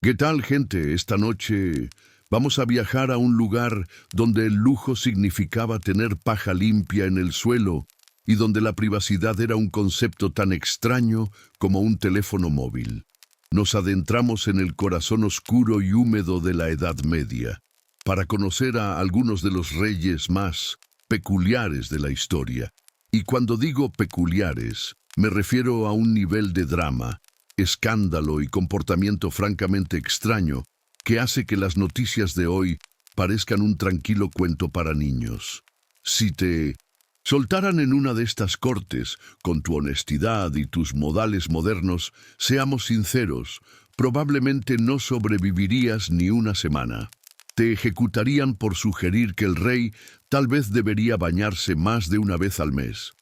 ¿Qué tal, gente? Esta noche vamos a viajar a un lugar donde el lujo significaba tener paja limpia en el suelo y donde la privacidad era un concepto tan extraño como un teléfono móvil. Nos adentramos en el corazón oscuro y húmedo de la Edad Media para conocer a algunos de los reyes más peculiares de la historia. Y cuando digo peculiares, me refiero a un nivel de drama, escándalo y comportamiento francamente extraño que hace que las noticias de hoy parezcan un tranquilo cuento para niños. Si te soltaran en una de estas cortes, con tu honestidad y tus modales modernos, seamos sinceros, probablemente no sobrevivirías ni una semana. Te ejecutarían por sugerir que el rey tal vez debería bañarse más de una vez al mes.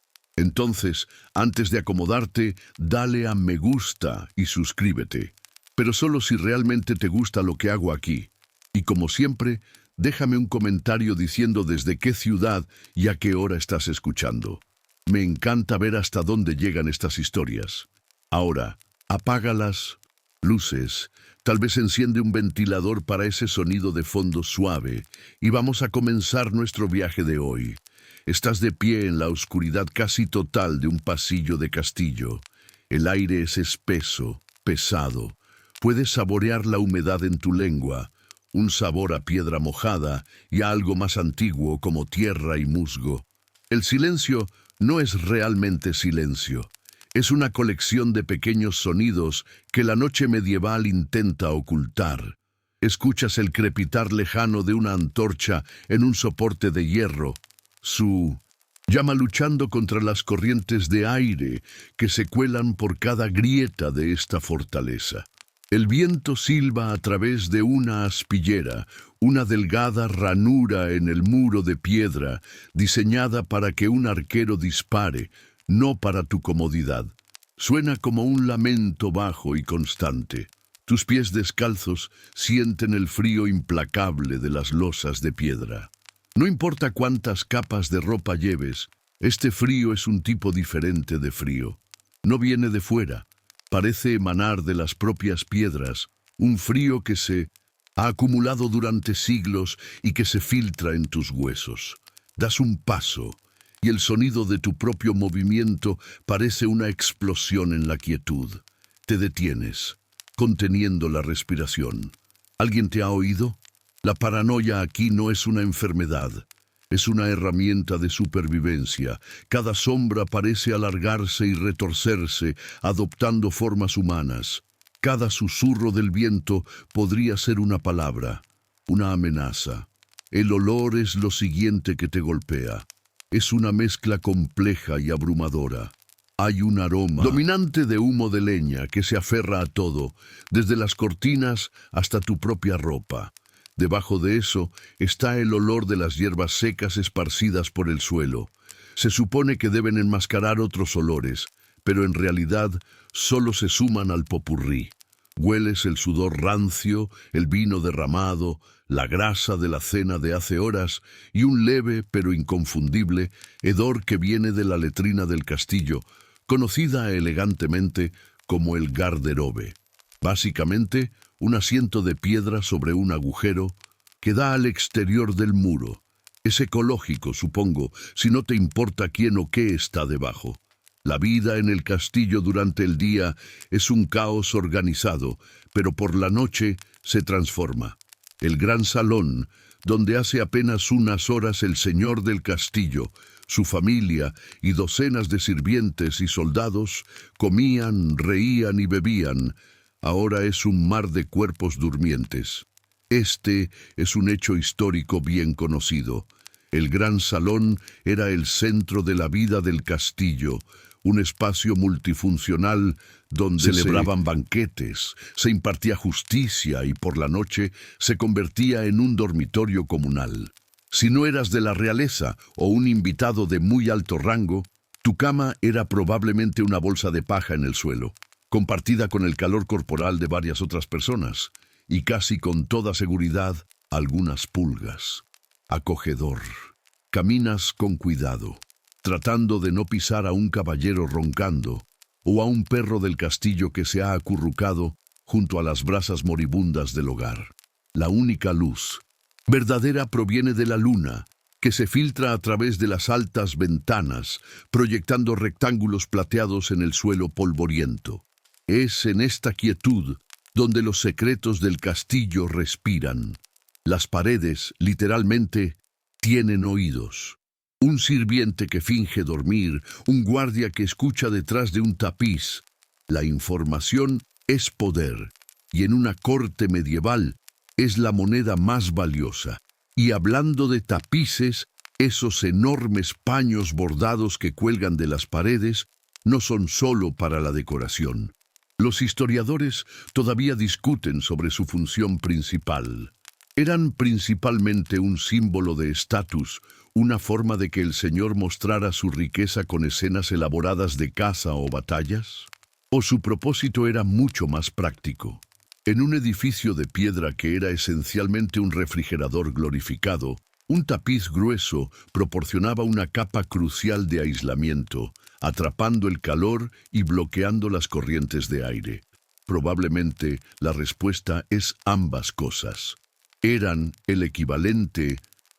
Entonces, antes de acomodarte, dale a me gusta y suscríbete. Pero solo si realmente te gusta lo que hago aquí. Y como siempre, déjame un comentario diciendo desde qué ciudad y a qué hora estás escuchando. Me encanta ver hasta dónde llegan estas historias. Ahora, apaga las luces, tal vez enciende un ventilador para ese sonido de fondo suave, y vamos a comenzar nuestro viaje de hoy. Estás de pie en la oscuridad casi total de un pasillo de castillo. El aire es espeso, pesado. Puedes saborear la humedad en tu lengua, un sabor a piedra mojada y a algo más antiguo como tierra y musgo. El silencio no es realmente silencio. Es una colección de pequeños sonidos que la noche medieval intenta ocultar. Escuchas el crepitar lejano de una antorcha en un soporte de hierro, su llama luchando contra las corrientes de aire que se cuelan por cada grieta de esta fortaleza. El viento silba a través de una aspillera, una delgada ranura en el muro de piedra, diseñada para que un arquero dispare, no para tu comodidad. Suena como un lamento bajo y constante. Tus pies descalzos sienten el frío implacable de las losas de piedra. No importa cuántas capas de ropa lleves, este frío es un tipo diferente de frío. No viene de fuera, parece emanar de las propias piedras, un frío que se ha acumulado durante siglos y que se filtra en tus huesos. Das un paso, y el sonido de tu propio movimiento parece una explosión en la quietud. Te detienes, conteniendo la respiración. ¿Alguien te ha oído? La paranoia aquí no es una enfermedad, es una herramienta de supervivencia. Cada sombra parece alargarse y retorcerse, adoptando formas humanas. Cada susurro del viento podría ser una palabra, una amenaza. El olor es lo siguiente que te golpea. Es una mezcla compleja y abrumadora. Hay un aroma dominante de humo de leña que se aferra a todo, desde las cortinas hasta tu propia ropa. Debajo de eso está el olor de las hierbas secas esparcidas por el suelo. Se supone que deben enmascarar otros olores, pero en realidad solo se suman al popurrí. Hueles el sudor rancio, el vino derramado, la grasa de la cena de hace horas y un leve pero inconfundible hedor que viene de la letrina del castillo, conocida elegantemente como el garderobe. Básicamente, un asiento de piedra sobre un agujero que da al exterior del muro. Es ecológico, supongo, si no te importa quién o qué está debajo. La vida en el castillo durante el día es un caos organizado, pero por la noche se transforma. El gran salón, donde hace apenas unas horas el señor del castillo, su familia y docenas de sirvientes y soldados comían, reían y bebían, ahora es un mar de cuerpos durmientes. Este es un hecho histórico bien conocido. El gran salón era el centro de la vida del castillo, un espacio multifuncional donde se celebraban banquetes, se impartía justicia y por la noche se convertía en un dormitorio comunal. Si no eras de la realeza o un invitado de muy alto rango, tu cama era probablemente una bolsa de paja en el suelo, compartida con el calor corporal de varias otras personas, y casi con toda seguridad algunas pulgas. Acogedor. Caminas con cuidado, tratando de no pisar a un caballero roncando o a un perro del castillo que se ha acurrucado junto a las brasas moribundas del hogar. La única luz verdadera proviene de la luna, que se filtra a través de las altas ventanas, proyectando rectángulos plateados en el suelo polvoriento. Es en esta quietud donde los secretos del castillo respiran. Las paredes, literalmente, tienen oídos. Un sirviente que finge dormir, un guardia que escucha detrás de un tapiz. La información es poder, y en una corte medieval es la moneda más valiosa. Y hablando de tapices, esos enormes paños bordados que cuelgan de las paredes no son solo para la decoración. Los historiadores todavía discuten sobre su función principal. Eran principalmente un símbolo de estatus, una forma de que el señor mostrara su riqueza con escenas elaboradas de caza o batallas, o su propósito era mucho más práctico. En un edificio de piedra que era esencialmente un refrigerador glorificado, un tapiz grueso proporcionaba una capa crucial de aislamiento, atrapando el calor y bloqueando las corrientes de aire. Probablemente la respuesta es ambas cosas. Eran el equivalente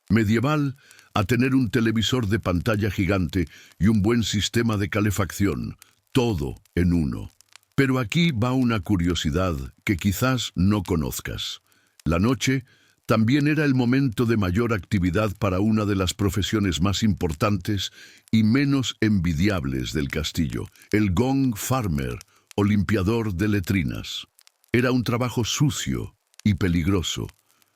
medieval a tener un televisor de pantalla gigante y un buen sistema de calefacción, todo en uno. Pero aquí va una curiosidad que quizás no conozcas. La noche también era el momento de mayor actividad para una de las profesiones más importantes y menos envidiables del castillo, el gong farmer o limpiador de letrinas. Era un trabajo sucio y peligroso,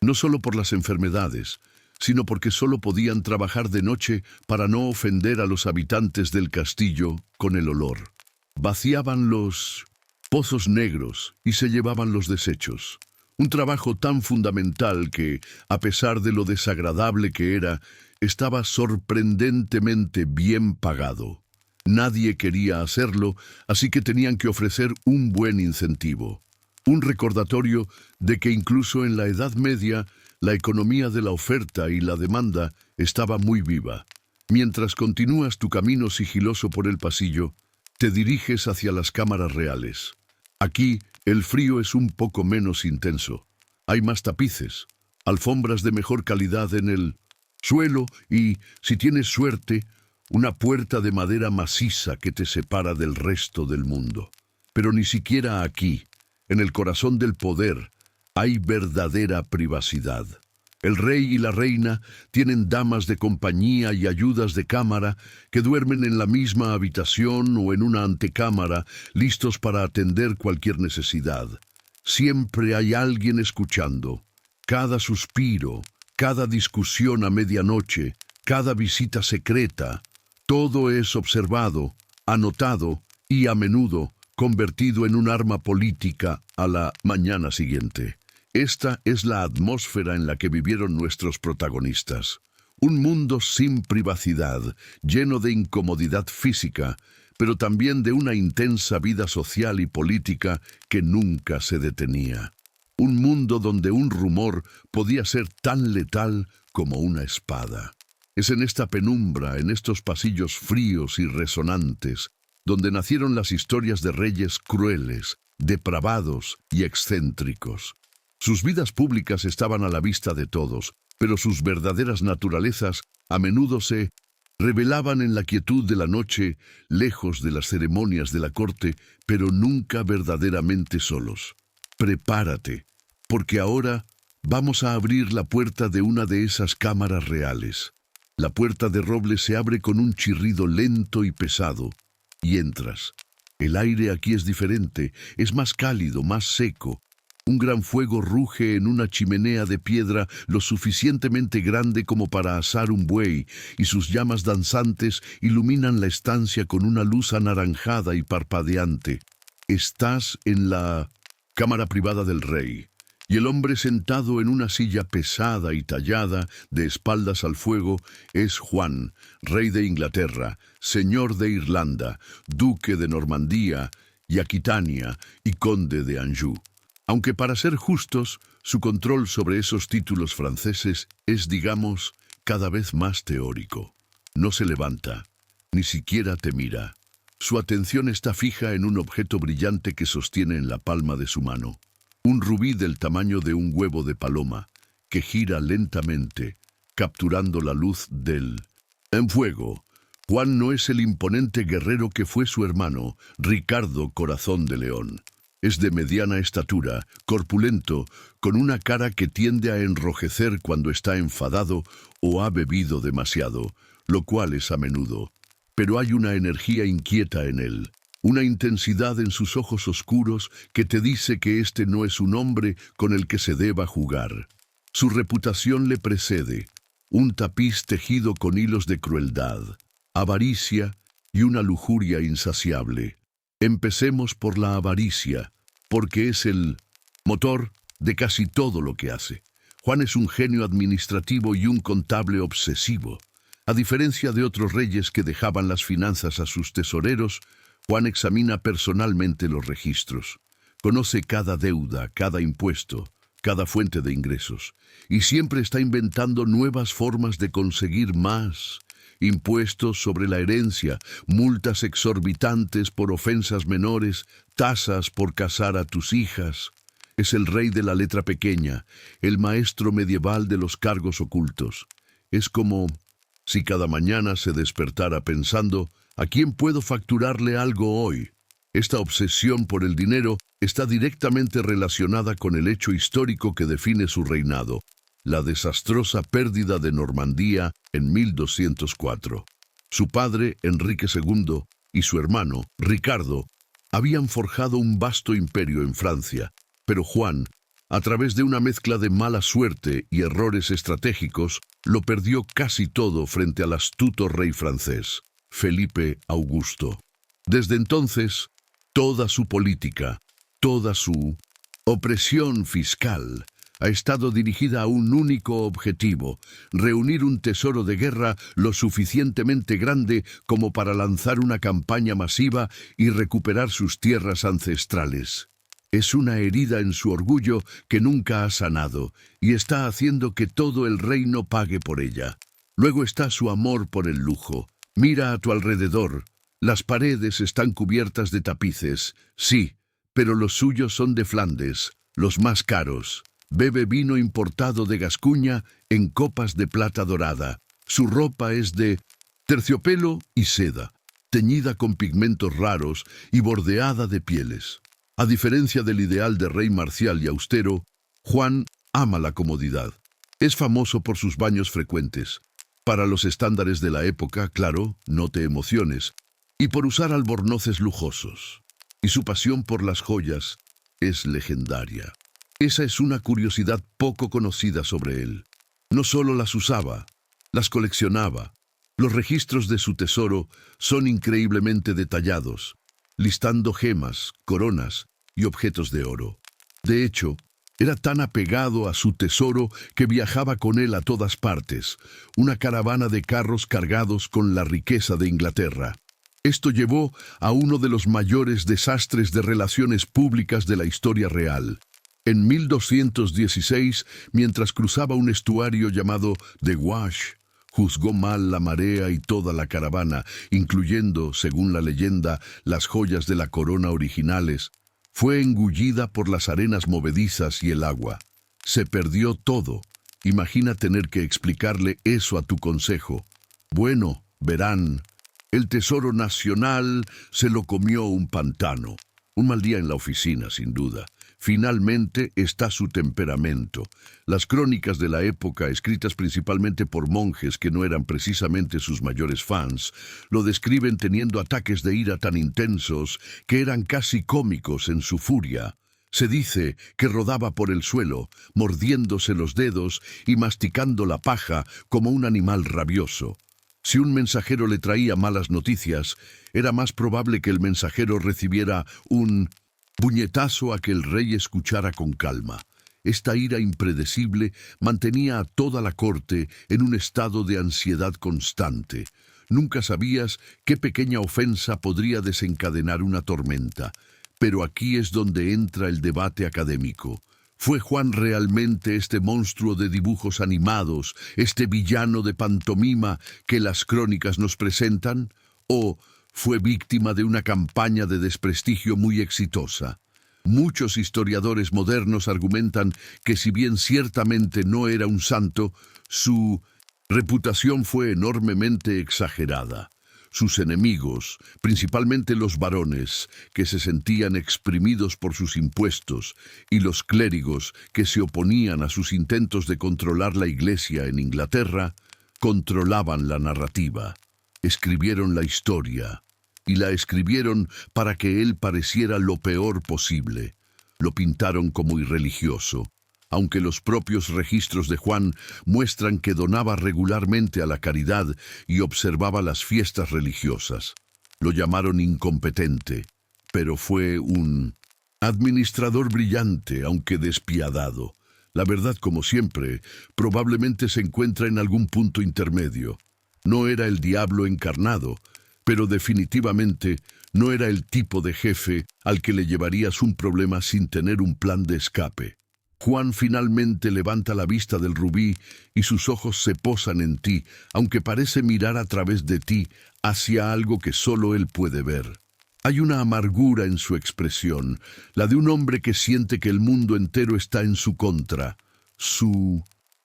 no solo por las enfermedades, sino porque solo podían trabajar de noche para no ofender a los habitantes del castillo con el olor. Vaciaban los pozos negros y se llevaban los desechos. Un trabajo tan fundamental que, a pesar de lo desagradable que era, estaba sorprendentemente bien pagado. Nadie quería hacerlo, así que tenían que ofrecer un buen incentivo. Un recordatorio de que incluso en la Edad Media, la economía de la oferta y la demanda estaba muy viva. Mientras continúas tu camino sigiloso por el pasillo, te diriges hacia las cámaras reales. Aquí, el frío es un poco menos intenso. Hay más tapices, alfombras de mejor calidad en el suelo y, si tienes suerte, una puerta de madera maciza que te separa del resto del mundo. Pero ni siquiera aquí, en el corazón del poder, hay verdadera privacidad. El rey y la reina tienen damas de compañía y ayudas de cámara que duermen en la misma habitación o en una antecámara, listos para atender cualquier necesidad. Siempre hay alguien escuchando. Cada suspiro, cada discusión a medianoche, cada visita secreta, todo es observado, anotado y a menudo convertido en un arma política a la mañana siguiente. Esta es la atmósfera en la que vivieron nuestros protagonistas. Un mundo sin privacidad, lleno de incomodidad física, pero también de una intensa vida social y política que nunca se detenía. Un mundo donde un rumor podía ser tan letal como una espada. Es en esta penumbra, en estos pasillos fríos y resonantes, donde nacieron las historias de reyes crueles, depravados y excéntricos. Sus vidas públicas estaban a la vista de todos, pero sus verdaderas naturalezas a menudo se revelaban en la quietud de la noche, lejos de las ceremonias de la corte, pero nunca verdaderamente solos. Prepárate, porque ahora vamos a abrir la puerta de una de esas cámaras reales. La puerta de roble se abre con un chirrido lento y pesado, y entras. El aire aquí es diferente, es más cálido, más seco. Un gran fuego ruge en una chimenea de piedra lo suficientemente grande como para asar un buey, y sus llamas danzantes iluminan la estancia con una luz anaranjada y parpadeante. Estás en la cámara privada del rey, y el hombre sentado en una silla pesada y tallada, de espaldas al fuego, es Juan, rey de Inglaterra, señor de Irlanda, duque de Normandía y Aquitania y conde de Anjou. Aunque para ser justos, su control sobre esos títulos franceses es, digamos, cada vez más teórico. No se levanta, ni siquiera te mira. Su atención está fija en un objeto brillante que sostiene en la palma de su mano. Un rubí del tamaño de un huevo de paloma, que gira lentamente, capturando la luz del en fuego. Juan no es el imponente guerrero que fue su hermano, Ricardo Corazón de León. Es de mediana estatura, corpulento, con una cara que tiende a enrojecer cuando está enfadado o ha bebido demasiado, lo cual es a menudo. Pero hay una energía inquieta en él, una intensidad en sus ojos oscuros que te dice que este no es un hombre con el que se deba jugar. Su reputación le precede, un tapiz tejido con hilos de crueldad, avaricia y una lujuria insaciable. Empecemos por la avaricia, porque es el motor de casi todo lo que hace. Juan es un genio administrativo y un contable obsesivo. A diferencia de otros reyes que dejaban las finanzas a sus tesoreros, Juan examina personalmente los registros. Conoce cada deuda, cada impuesto, cada fuente de ingresos, y siempre está inventando nuevas formas de conseguir más. Impuestos sobre la herencia, multas exorbitantes por ofensas menores, tasas por casar a tus hijas. Es el rey de la letra pequeña, el maestro medieval de los cargos ocultos. Es como si cada mañana se despertara pensando, ¿a quién puedo facturarle algo hoy? Esta obsesión por el dinero está directamente relacionada con el hecho histórico que define su reinado, la desastrosa pérdida de Normandía en 1204. Su padre, Enrique II, y su hermano, Ricardo, habían forjado un vasto imperio en Francia, pero Juan, a través de una mezcla de mala suerte y errores estratégicos, lo perdió casi todo frente al astuto rey francés, Felipe Augusto. Desde entonces, toda su política, toda su opresión fiscal, ha estado dirigida a un único objetivo: reunir un tesoro de guerra lo suficientemente grande como para lanzar una campaña masiva y recuperar sus tierras ancestrales. Es una herida en su orgullo que nunca ha sanado y está haciendo que todo el reino pague por ella. Luego está su amor por el lujo. Mira a tu alrededor. Las paredes están cubiertas de tapices, sí, pero los suyos son de Flandes, los más caros. Bebe vino importado de Gascuña en copas de plata dorada. Su ropa es de terciopelo y seda, teñida con pigmentos raros y bordeada de pieles. A diferencia del ideal de rey marcial y austero, Juan ama la comodidad. Es famoso por sus baños frecuentes. Para los estándares de la época, claro, no te emociones. Y por usar albornoces lujosos. Y su pasión por las joyas es legendaria. Esa es una curiosidad poco conocida sobre él. No solo las usaba, las coleccionaba. Los registros de su tesoro son increíblemente detallados, listando gemas, coronas y objetos de oro. De hecho, era tan apegado a su tesoro que viajaba con él a todas partes, una caravana de carros cargados con la riqueza de Inglaterra. Esto llevó a uno de los mayores desastres de relaciones públicas de la historia real. En 1216, mientras cruzaba un estuario llamado The Wash, juzgó mal la marea y toda la caravana, incluyendo, según la leyenda, las joyas de la corona originales. Fue engullida por las arenas movedizas y el agua. Se perdió todo. Imagina tener que explicarle eso a tu consejo. Bueno, verán, el tesoro nacional se lo comió un pantano. Un mal día en la oficina, sin duda. Finalmente está su temperamento. Las crónicas de la época, escritas principalmente por monjes que no eran precisamente sus mayores fans, lo describen teniendo ataques de ira tan intensos que eran casi cómicos en su furia. Se dice que rodaba por el suelo, mordiéndose los dedos y masticando la paja como un animal rabioso. Si un mensajero le traía malas noticias, era más probable que el mensajero recibiera un puñetazo a que el rey escuchara con calma. Esta ira impredecible mantenía a toda la corte en un estado de ansiedad constante. Nunca sabías qué pequeña ofensa podría desencadenar una tormenta. Pero aquí es donde entra el debate académico. ¿Fue Juan realmente este monstruo de dibujos animados, este villano de pantomima que las crónicas nos presentan? ¿O fue víctima de una campaña de desprestigio muy exitosa. Muchos historiadores modernos argumentan que si bien ciertamente no era un santo, su reputación fue enormemente exagerada. Sus enemigos, principalmente los varones, que se sentían exprimidos por sus impuestos, y los clérigos, que se oponían a sus intentos de controlar la Iglesia en Inglaterra, controlaban la narrativa. Escribieron la historia, y la escribieron para que él pareciera lo peor posible. Lo pintaron como irreligioso, aunque los propios registros de Juan muestran que donaba regularmente a la caridad y observaba las fiestas religiosas. Lo llamaron incompetente, pero fue un administrador brillante, aunque despiadado. La verdad, como siempre, probablemente se encuentra en algún punto intermedio. No era el diablo encarnado, pero definitivamente no era el tipo de jefe al que le llevarías un problema sin tener un plan de escape. Juan finalmente levanta la vista del rubí y sus ojos se posan en ti, aunque parece mirar a través de ti hacia algo que solo él puede ver. Hay una amargura en su expresión, la de un hombre que siente que el mundo entero está en su contra. Su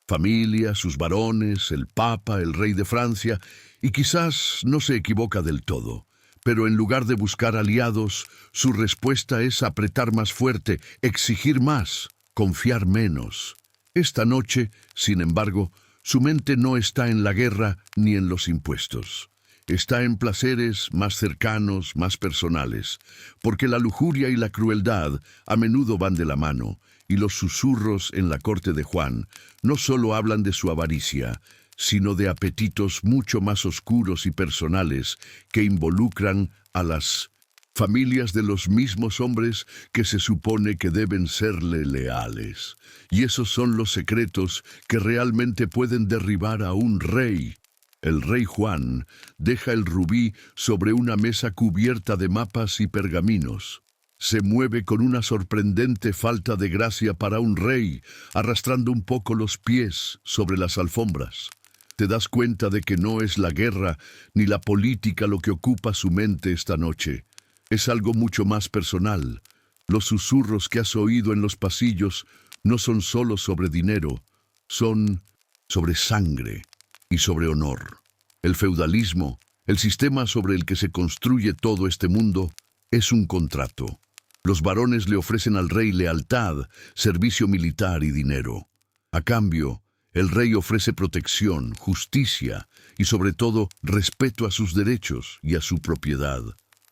familia, sus varones, el Papa, el rey de Francia, y quizás no se equivoca del todo. Pero en lugar de buscar aliados, su respuesta es apretar más fuerte, exigir más, confiar menos. Esta noche, sin embargo, su mente no está en la guerra ni en los impuestos. Está en placeres más cercanos, más personales, porque la lujuria y la crueldad a menudo van de la mano, y los susurros en la corte de Juan no solo hablan de su avaricia, sino de apetitos mucho más oscuros y personales que involucran a las familias de los mismos hombres que se supone que deben serle leales. Y esos son los secretos que realmente pueden derribar a un rey. El rey Juan deja el rubí sobre una mesa cubierta de mapas y pergaminos. Se mueve con una sorprendente falta de gracia para un rey, arrastrando un poco los pies sobre las alfombras. Te das cuenta de que no es la guerra ni la política lo que ocupa su mente esta noche. Es algo mucho más personal. Los susurros que has oído en los pasillos no son solo sobre dinero, son sobre sangre y sobre honor. El feudalismo, el sistema sobre el que se construye todo este mundo, es un contrato. Los varones le ofrecen al rey lealtad, servicio militar y dinero. A cambio, el rey ofrece protección, justicia y sobre todo respeto a sus derechos y a su propiedad.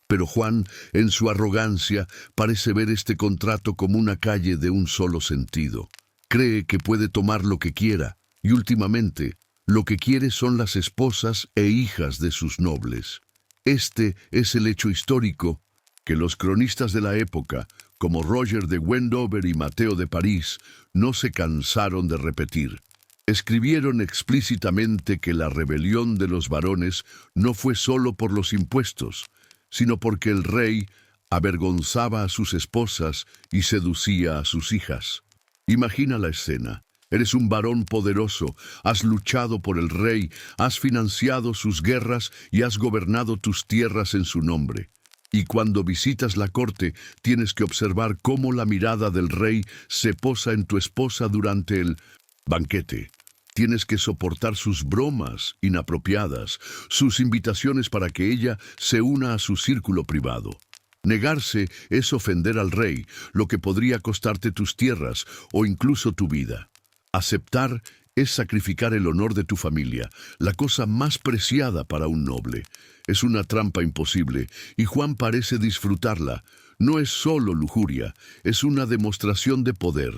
Pero Juan, en su arrogancia, parece ver este contrato como una calle de un solo sentido. Cree que puede tomar lo que quiera, y últimamente, lo que quiere son las esposas e hijas de sus nobles. Este es el hecho histórico que los cronistas de la época, como Roger de Wendover y Mateo de París, no se cansaron de repetir. Escribieron explícitamente que la rebelión de los varones no fue solo por los impuestos, sino porque el rey avergonzaba a sus esposas y seducía a sus hijas. Imagina la escena. Eres un varón poderoso, has luchado por el rey, has financiado sus guerras y has gobernado tus tierras en su nombre. Y cuando visitas la corte, tienes que observar cómo la mirada del rey se posa en tu esposa durante el banquete. Tienes que soportar sus bromas inapropiadas, sus invitaciones para que ella se una a su círculo privado. Negarse es ofender al rey, lo que podría costarte tus tierras o incluso tu vida. Aceptar es sacrificar el honor de tu familia, la cosa más preciada para un noble. Es una trampa imposible, y Juan parece disfrutarla. No es solo lujuria, es una demostración de poder.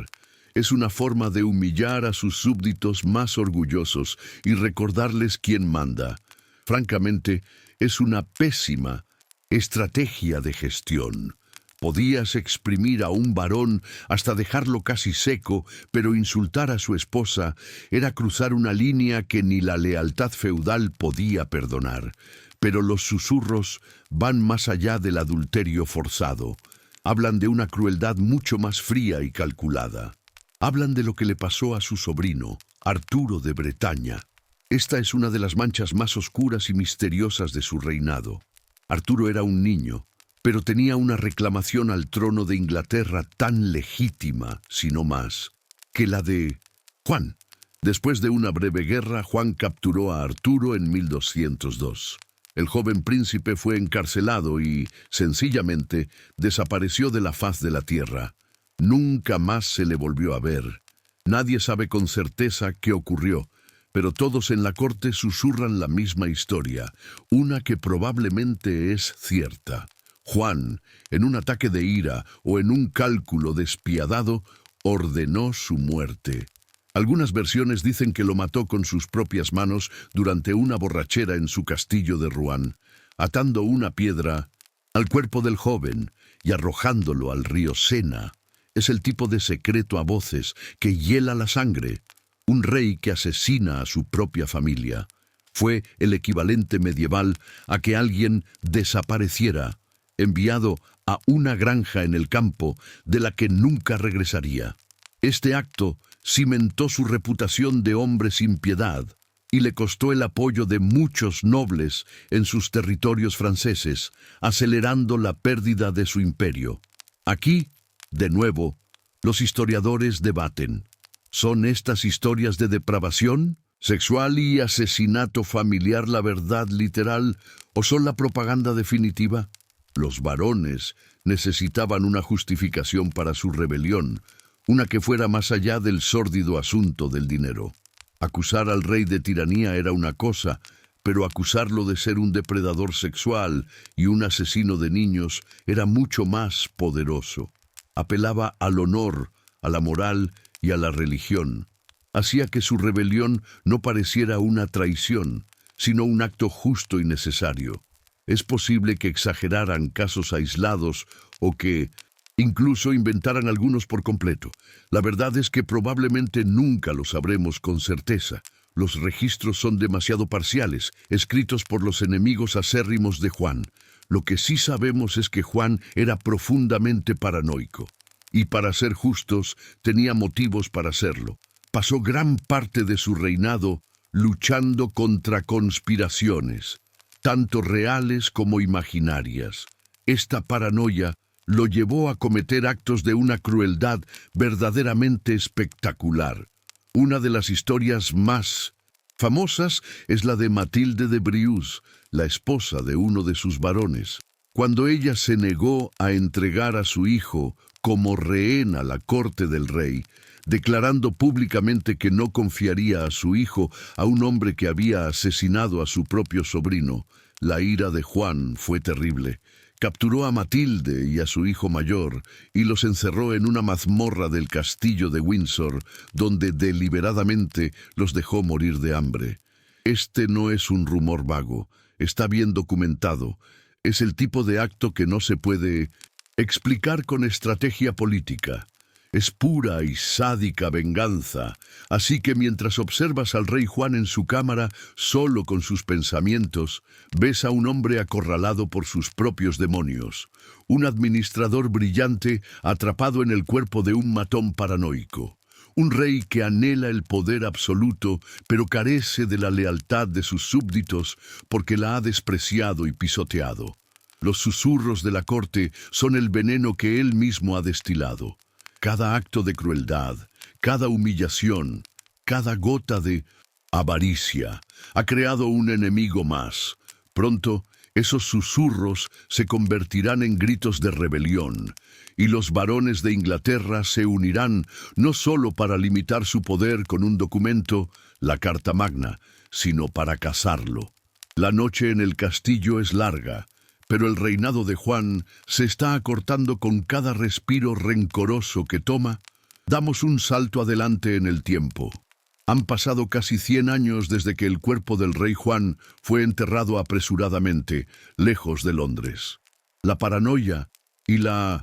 Es una forma de humillar a sus súbditos más orgullosos y recordarles quién manda. Francamente, es una pésima estrategia de gestión. Podías exprimir a un varón hasta dejarlo casi seco, pero insultar a su esposa era cruzar una línea que ni la lealtad feudal podía perdonar. Pero los susurros van más allá del adulterio forzado. Hablan de una crueldad mucho más fría y calculada. Hablan de lo que le pasó a su sobrino, Arturo de Bretaña. Esta es una de las manchas más oscuras y misteriosas de su reinado. Arturo era un niño, pero tenía una reclamación al trono de Inglaterra tan legítima, si no más, que la de Juan. Después de una breve guerra, Juan capturó a Arturo en 1202. El joven príncipe fue encarcelado y, sencillamente, desapareció de la faz de la tierra. Nunca más se le volvió a ver. Nadie sabe con certeza qué ocurrió, pero todos en la corte susurran la misma historia, una que probablemente es cierta. Juan, en un ataque de ira o en un cálculo despiadado, ordenó su muerte. Algunas versiones dicen que lo mató con sus propias manos durante una borrachera en su castillo de Rouen, atando una piedra al cuerpo del joven y arrojándolo al río Sena. Es el tipo de secreto a voces que hiela la sangre. Un rey que asesina a su propia familia. Fue el equivalente medieval a que alguien desapareciera, enviado a una granja en el campo de la que nunca regresaría. Este acto cimentó su reputación de hombre sin piedad y le costó el apoyo de muchos nobles en sus territorios franceses, acelerando la pérdida de su imperio. Aquí, de nuevo, los historiadores debaten. ¿Son estas historias de depravación, sexual y asesinato familiar la verdad literal o son la propaganda definitiva? Los varones necesitaban una justificación para su rebelión, una que fuera más allá del sórdido asunto del dinero. Acusar al rey de tiranía era una cosa, pero acusarlo de ser un depredador sexual y un asesino de niños era mucho más poderoso. Apelaba al honor, a la moral y a la religión. Hacía que su rebelión no pareciera una traición, sino un acto justo y necesario. Es posible que exageraran casos aislados o que incluso inventaran algunos por completo. La verdad es que probablemente nunca lo sabremos con certeza. Los registros son demasiado parciales, escritos por los enemigos acérrimos de Juan. Lo que sí sabemos es que Juan era profundamente paranoico. Y para ser justos, tenía motivos para serlo. Pasó gran parte de su reinado luchando contra conspiraciones, tanto reales como imaginarias. Esta paranoia lo llevó a cometer actos de una crueldad verdaderamente espectacular. Una de las historias más famosas es la de Matilde de Briuse, la esposa de uno de sus varones. Cuando ella se negó a entregar a su hijo como rehén a la corte del rey, declarando públicamente que no confiaría a su hijo a un hombre que había asesinado a su propio sobrino, la ira de Juan fue terrible. Capturó a Matilde y a su hijo mayor y los encerró en una mazmorra del castillo de Windsor, donde deliberadamente los dejó morir de hambre. Este no es un rumor vago, está bien documentado. Es el tipo de acto que no se puede explicar con estrategia política. Es pura y sádica venganza, así que mientras observas al rey Juan en su cámara, solo con sus pensamientos, ves a un hombre acorralado por sus propios demonios, un administrador brillante atrapado en el cuerpo de un matón paranoico, un rey que anhela el poder absoluto, pero carece de la lealtad de sus súbditos porque la ha despreciado y pisoteado. Los susurros de la corte son el veneno que él mismo ha destilado. Cada acto de crueldad, cada humillación, cada gota de avaricia ha creado un enemigo más. Pronto, esos susurros se convertirán en gritos de rebelión, y los varones de Inglaterra se unirán no solo para limitar su poder con un documento, la Carta Magna, sino para cazarlo. La noche en el castillo es larga, pero el reinado de Juan se está acortando con cada respiro rencoroso que toma. Damos un salto adelante en el tiempo. Han pasado casi 100 años desde que el cuerpo del rey Juan fue enterrado apresuradamente, lejos de Londres. La paranoia y la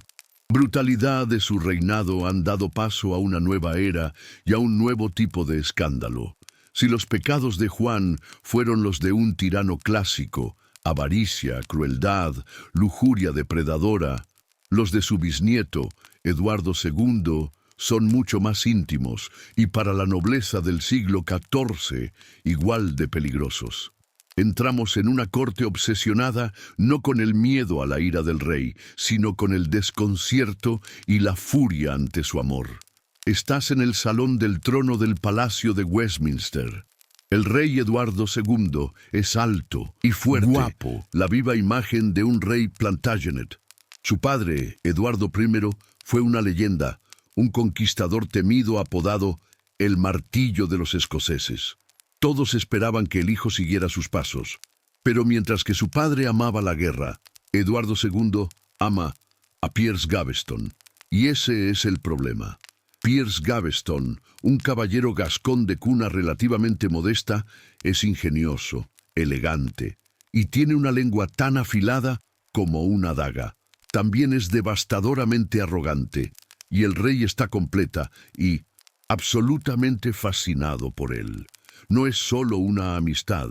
brutalidad de su reinado han dado paso a una nueva era y a un nuevo tipo de escándalo. Si los pecados de Juan fueron los de un tirano clásico, avaricia, crueldad, lujuria depredadora, los de su bisnieto, Eduardo II, son mucho más íntimos y para la nobleza del siglo XIV igual de peligrosos. Entramos en una corte obsesionada no con el miedo a la ira del rey, sino con el desconcierto y la furia ante su amor. Estás en el salón del trono del Palacio de Westminster. El rey Eduardo II es alto y fuerte, guapo, la viva imagen de un rey Plantagenet. Su padre, Eduardo I, fue una leyenda, un conquistador temido apodado el Martillo de los Escoceses. Todos esperaban que el hijo siguiera sus pasos, pero mientras que su padre amaba la guerra, Eduardo II ama a Piers Gaveston. Y ese es el problema. Piers Gaveston, un caballero gascón de cuna relativamente modesta, es ingenioso, elegante, y tiene una lengua tan afilada como una daga. También es devastadoramente arrogante, y el rey está completa y absolutamente fascinado por él. No es solo una amistad,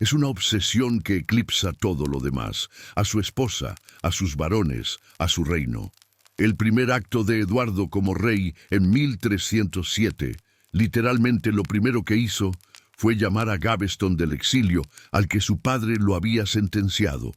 es una obsesión que eclipsa todo lo demás, a su esposa, a sus varones, a su reino. El primer acto de Eduardo como rey en 1307, literalmente lo primero que hizo fue llamar a Gaveston del exilio al que su padre lo había sentenciado.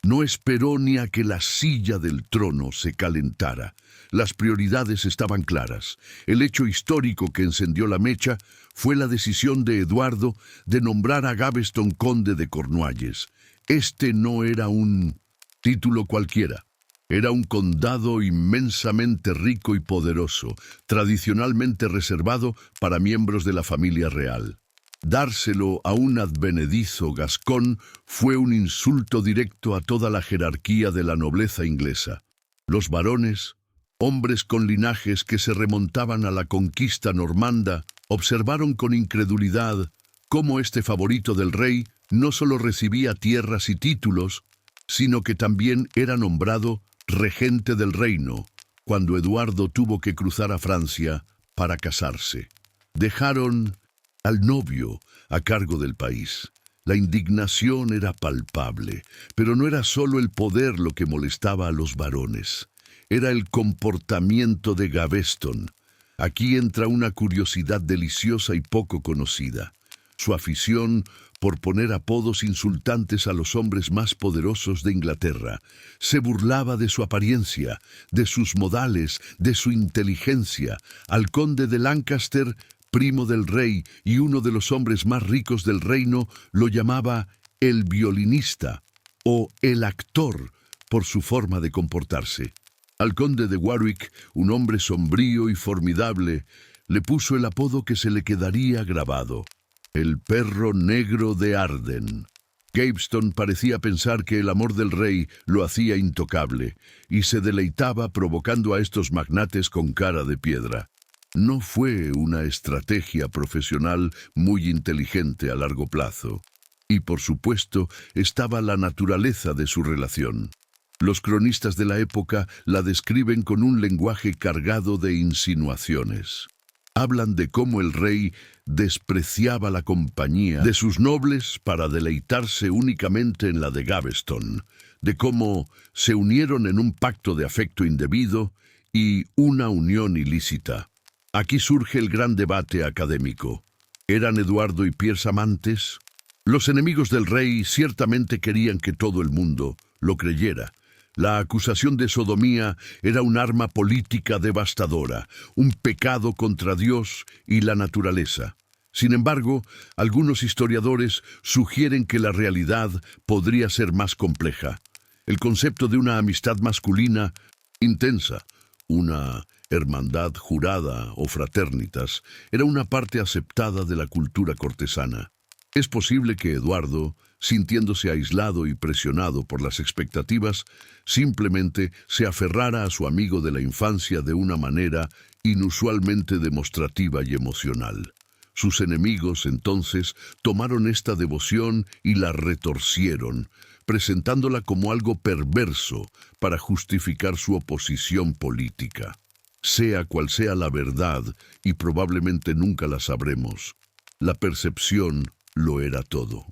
No esperó ni a que la silla del trono se calentara. Las prioridades estaban claras. El hecho histórico que encendió la mecha fue la decisión de Eduardo de nombrar a Gaveston conde de Cornualles. Este no era un título cualquiera. Era un condado inmensamente rico y poderoso, tradicionalmente reservado para miembros de la familia real. Dárselo a un advenedizo gascón fue un insulto directo a toda la jerarquía de la nobleza inglesa. Los varones, hombres con linajes que se remontaban a la conquista normanda, observaron con incredulidad cómo este favorito del rey no solo recibía tierras y títulos, sino que también era nombrado regente del reino, cuando Eduardo tuvo que cruzar a Francia para casarse. Dejaron al novio a cargo del país. La indignación era palpable, pero no era solo el poder lo que molestaba a los varones. Era el comportamiento de Gaveston. Aquí entra una curiosidad deliciosa y poco conocida. Su afición por poner apodos insultantes a los hombres más poderosos de Inglaterra. Se burlaba de su apariencia, de sus modales, de su inteligencia. Al conde de Lancaster, primo del rey y uno de los hombres más ricos del reino, lo llamaba el violinista o el actor por su forma de comportarse. Al conde de Warwick, un hombre sombrío y formidable, le puso el apodo que se le quedaría grabado: el perro negro de Arden. Gaveston parecía pensar que el amor del rey lo hacía intocable, y se deleitaba provocando a estos magnates con cara de piedra. No fue una estrategia profesional muy inteligente a largo plazo. Y por supuesto estaba la naturaleza de su relación. Los cronistas de la época la describen con un lenguaje cargado de insinuaciones. Hablan de cómo el rey despreciaba la compañía de sus nobles para deleitarse únicamente en la de Gaveston, de cómo se unieron en un pacto de afecto indebido y una unión ilícita. Aquí surge el gran debate académico. ¿Eran Eduardo y Piers amantes? Los enemigos del rey ciertamente querían que todo el mundo lo creyera. La acusación de sodomía era un arma política devastadora, un pecado contra Dios y la naturaleza. Sin embargo, algunos historiadores sugieren que la realidad podría ser más compleja. El concepto de una amistad masculina intensa, una hermandad jurada o fraternitas, era una parte aceptada de la cultura cortesana. Es posible que Eduardo, sintiéndose aislado y presionado por las expectativas, simplemente se aferrara a su amigo de la infancia de una manera inusualmente demostrativa y emocional. Sus enemigos, entonces, tomaron esta devoción y la retorcieron, presentándola como algo perverso para justificar su oposición política. Sea cual sea la verdad, y probablemente nunca la sabremos, la percepción lo era todo.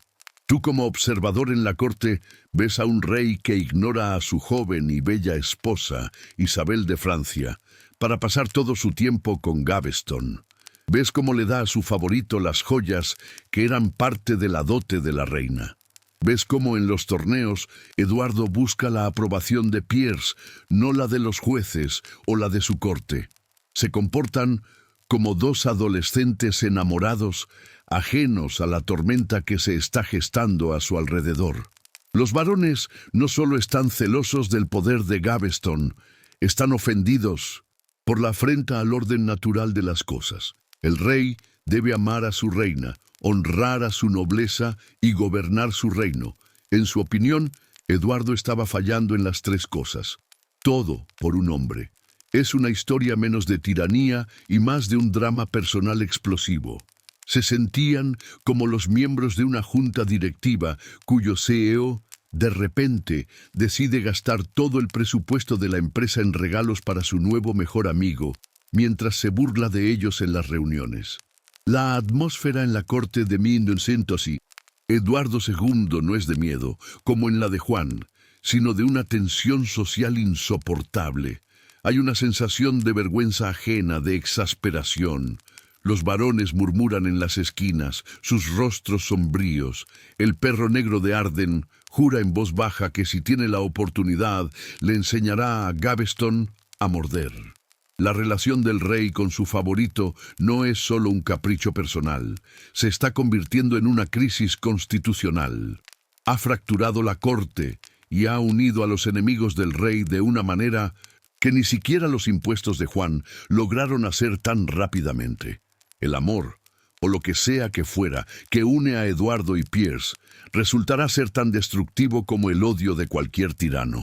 Tú, como observador en la corte, ves a un rey que ignora a su joven y bella esposa, Isabel de Francia, para pasar todo su tiempo con Gaveston. Ves cómo le da a su favorito las joyas que eran parte de la dote de la reina. ¿Ves cómo en los torneos Eduardo busca la aprobación de Piers, no la de los jueces o la de su corte? Se comportan como dos adolescentes enamorados, ajenos a la tormenta que se está gestando a su alrededor. Los varones no solo están celosos del poder de Gaveston, están ofendidos por la afrenta al orden natural de las cosas. El rey debe amar a su reina, honrar a su nobleza y gobernar su reino. En su opinión, Eduardo estaba fallando en las tres cosas. Todo por un hombre. Es una historia menos de tiranía y más de un drama personal explosivo. Se sentían como los miembros de una junta directiva cuyo CEO, de repente, decide gastar todo el presupuesto de la empresa en regalos para su nuevo mejor amigo, mientras se burla de ellos en las reuniones. La atmósfera en la corte de 1900 y Eduardo II no es de miedo, como en la de Juan, sino de una tensión social insoportable. Hay una sensación de vergüenza ajena, de exasperación. Los varones murmuran en las esquinas, sus rostros sombríos. El perro negro de Arden jura en voz baja que si tiene la oportunidad, le enseñará a Gaveston a morder. La relación del rey con su favorito no es solo un capricho personal, se está convirtiendo en una crisis constitucional. Ha fracturado la corte y ha unido a los enemigos del rey de una manera que ni siquiera los impuestos de Juan lograron hacer tan rápidamente. El amor, o lo que sea que fuera, que une a Eduardo y Piers, resultará ser tan destructivo como el odio de cualquier tirano.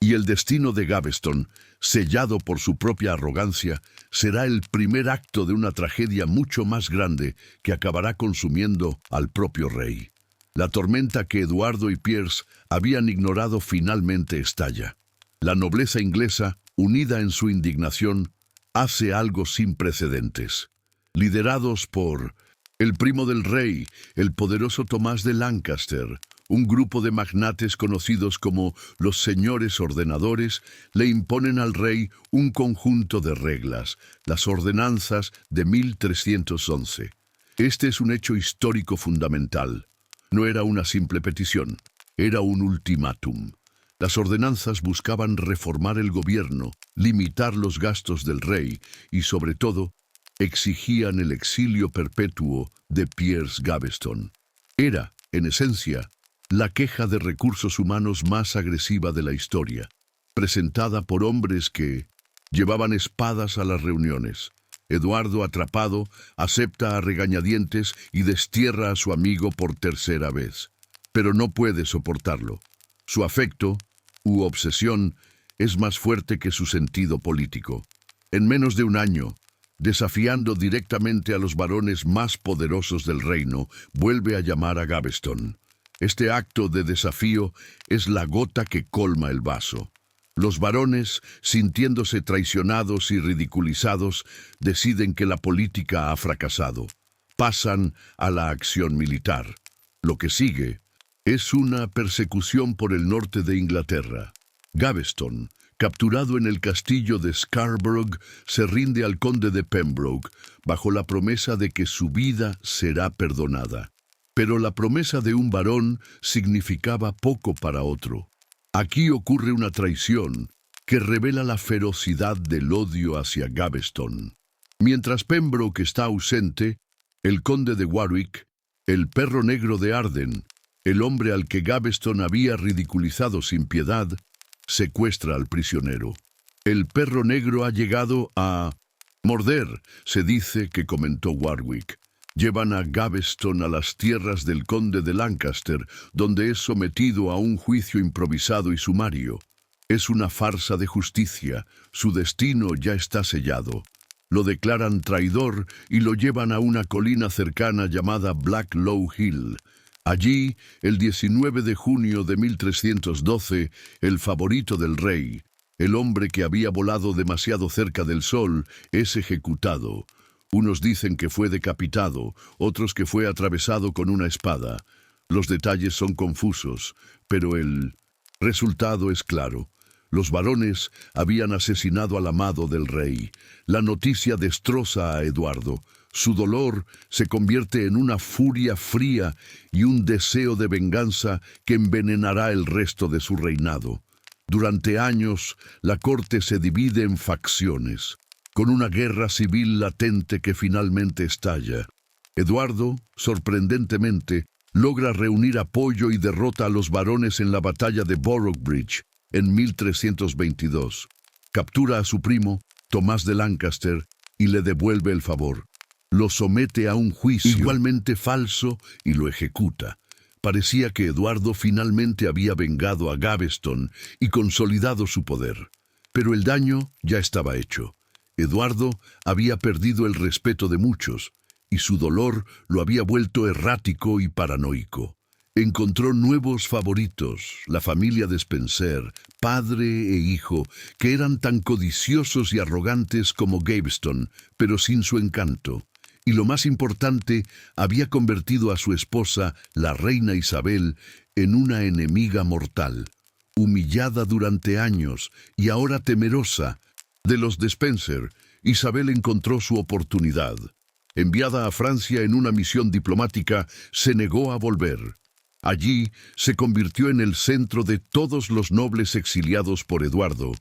Y el destino de Gaveston, sellado por su propia arrogancia, será el primer acto de una tragedia mucho más grande que acabará consumiendo al propio rey. La tormenta que Eduardo y Piers habían ignorado finalmente estalla. La nobleza inglesa, unida en su indignación, hace algo sin precedentes. Liderados por el primo del rey, el poderoso Tomás de Lancaster, un grupo de magnates conocidos como los señores ordenadores, le imponen al rey un conjunto de reglas, las ordenanzas de 1311. Este es un hecho histórico fundamental. No era una simple petición, era un ultimátum. Las ordenanzas buscaban reformar el gobierno, limitar los gastos del rey y, sobre todo, exigían el exilio perpetuo de Piers Gaveston. Era, en esencia, la queja de recursos humanos más agresiva de la historia, presentada por hombres que llevaban espadas a las reuniones. Eduardo, atrapado, acepta a regañadientes y destierra a su amigo por tercera vez. Pero no puede soportarlo. Su afecto, u obsesión, es más fuerte que su sentido político. En menos de un año, desafiando directamente a los varones más poderosos del reino, vuelve a llamar a Gaveston. Este acto de desafío es la gota que colma el vaso. Los varones, sintiéndose traicionados y ridiculizados, deciden que la política ha fracasado. Pasan a la acción militar. Lo que sigue es una persecución por el norte de Inglaterra. Gaveston, capturado en el castillo de Scarborough, se rinde al conde de Pembroke, bajo la promesa de que su vida será perdonada. Pero la promesa de un varón significaba poco para otro. Aquí ocurre una traición que revela la ferocidad del odio hacia Gaveston. Mientras Pembroke está ausente, el conde de Warwick, el perro negro de Arden, el hombre al que Gaveston había ridiculizado sin piedad, secuestra al prisionero. El perro negro ha llegado a morder, se dice que comentó Warwick. Llevan a Gaveston a las tierras del conde de Lancaster, donde es sometido a un juicio improvisado y sumario. Es una farsa de justicia, su destino ya está sellado. Lo declaran traidor y lo llevan a una colina cercana llamada Blacklow Hill. Allí, el 19 de junio de 1312, el favorito del rey, el hombre que había volado demasiado cerca del sol, es ejecutado. Unos dicen que fue decapitado, otros que fue atravesado con una espada. Los detalles son confusos, pero el resultado es claro. Los varones habían asesinado al amado del rey. La noticia destroza a Eduardo. Su dolor se convierte en una furia fría y un deseo de venganza que envenenará el resto de su reinado. Durante años, la corte se divide en facciones, con una guerra civil latente que finalmente estalla. Eduardo, sorprendentemente, logra reunir apoyo y derrota a los varones en la batalla de Boroughbridge en 1322. Captura a su primo, Tomás de Lancaster, y le devuelve el favor. Lo somete a un juicio igualmente falso y lo ejecuta. Parecía que Eduardo finalmente había vengado a Gaveston y consolidado su poder. Pero el daño ya estaba hecho. Eduardo había perdido el respeto de muchos, y su dolor lo había vuelto errático y paranoico. Encontró nuevos favoritos, la familia de Spencer, padre e hijo, que eran tan codiciosos y arrogantes como Gaveston, pero sin su encanto. Y lo más importante, había convertido a su esposa, la reina Isabel, en una enemiga mortal, humillada durante años y ahora temerosa. De los de Spencer, Isabel encontró su oportunidad. Enviada a Francia en una misión diplomática, se negó a volver. Allí se convirtió en el centro de todos los nobles exiliados por Eduardo,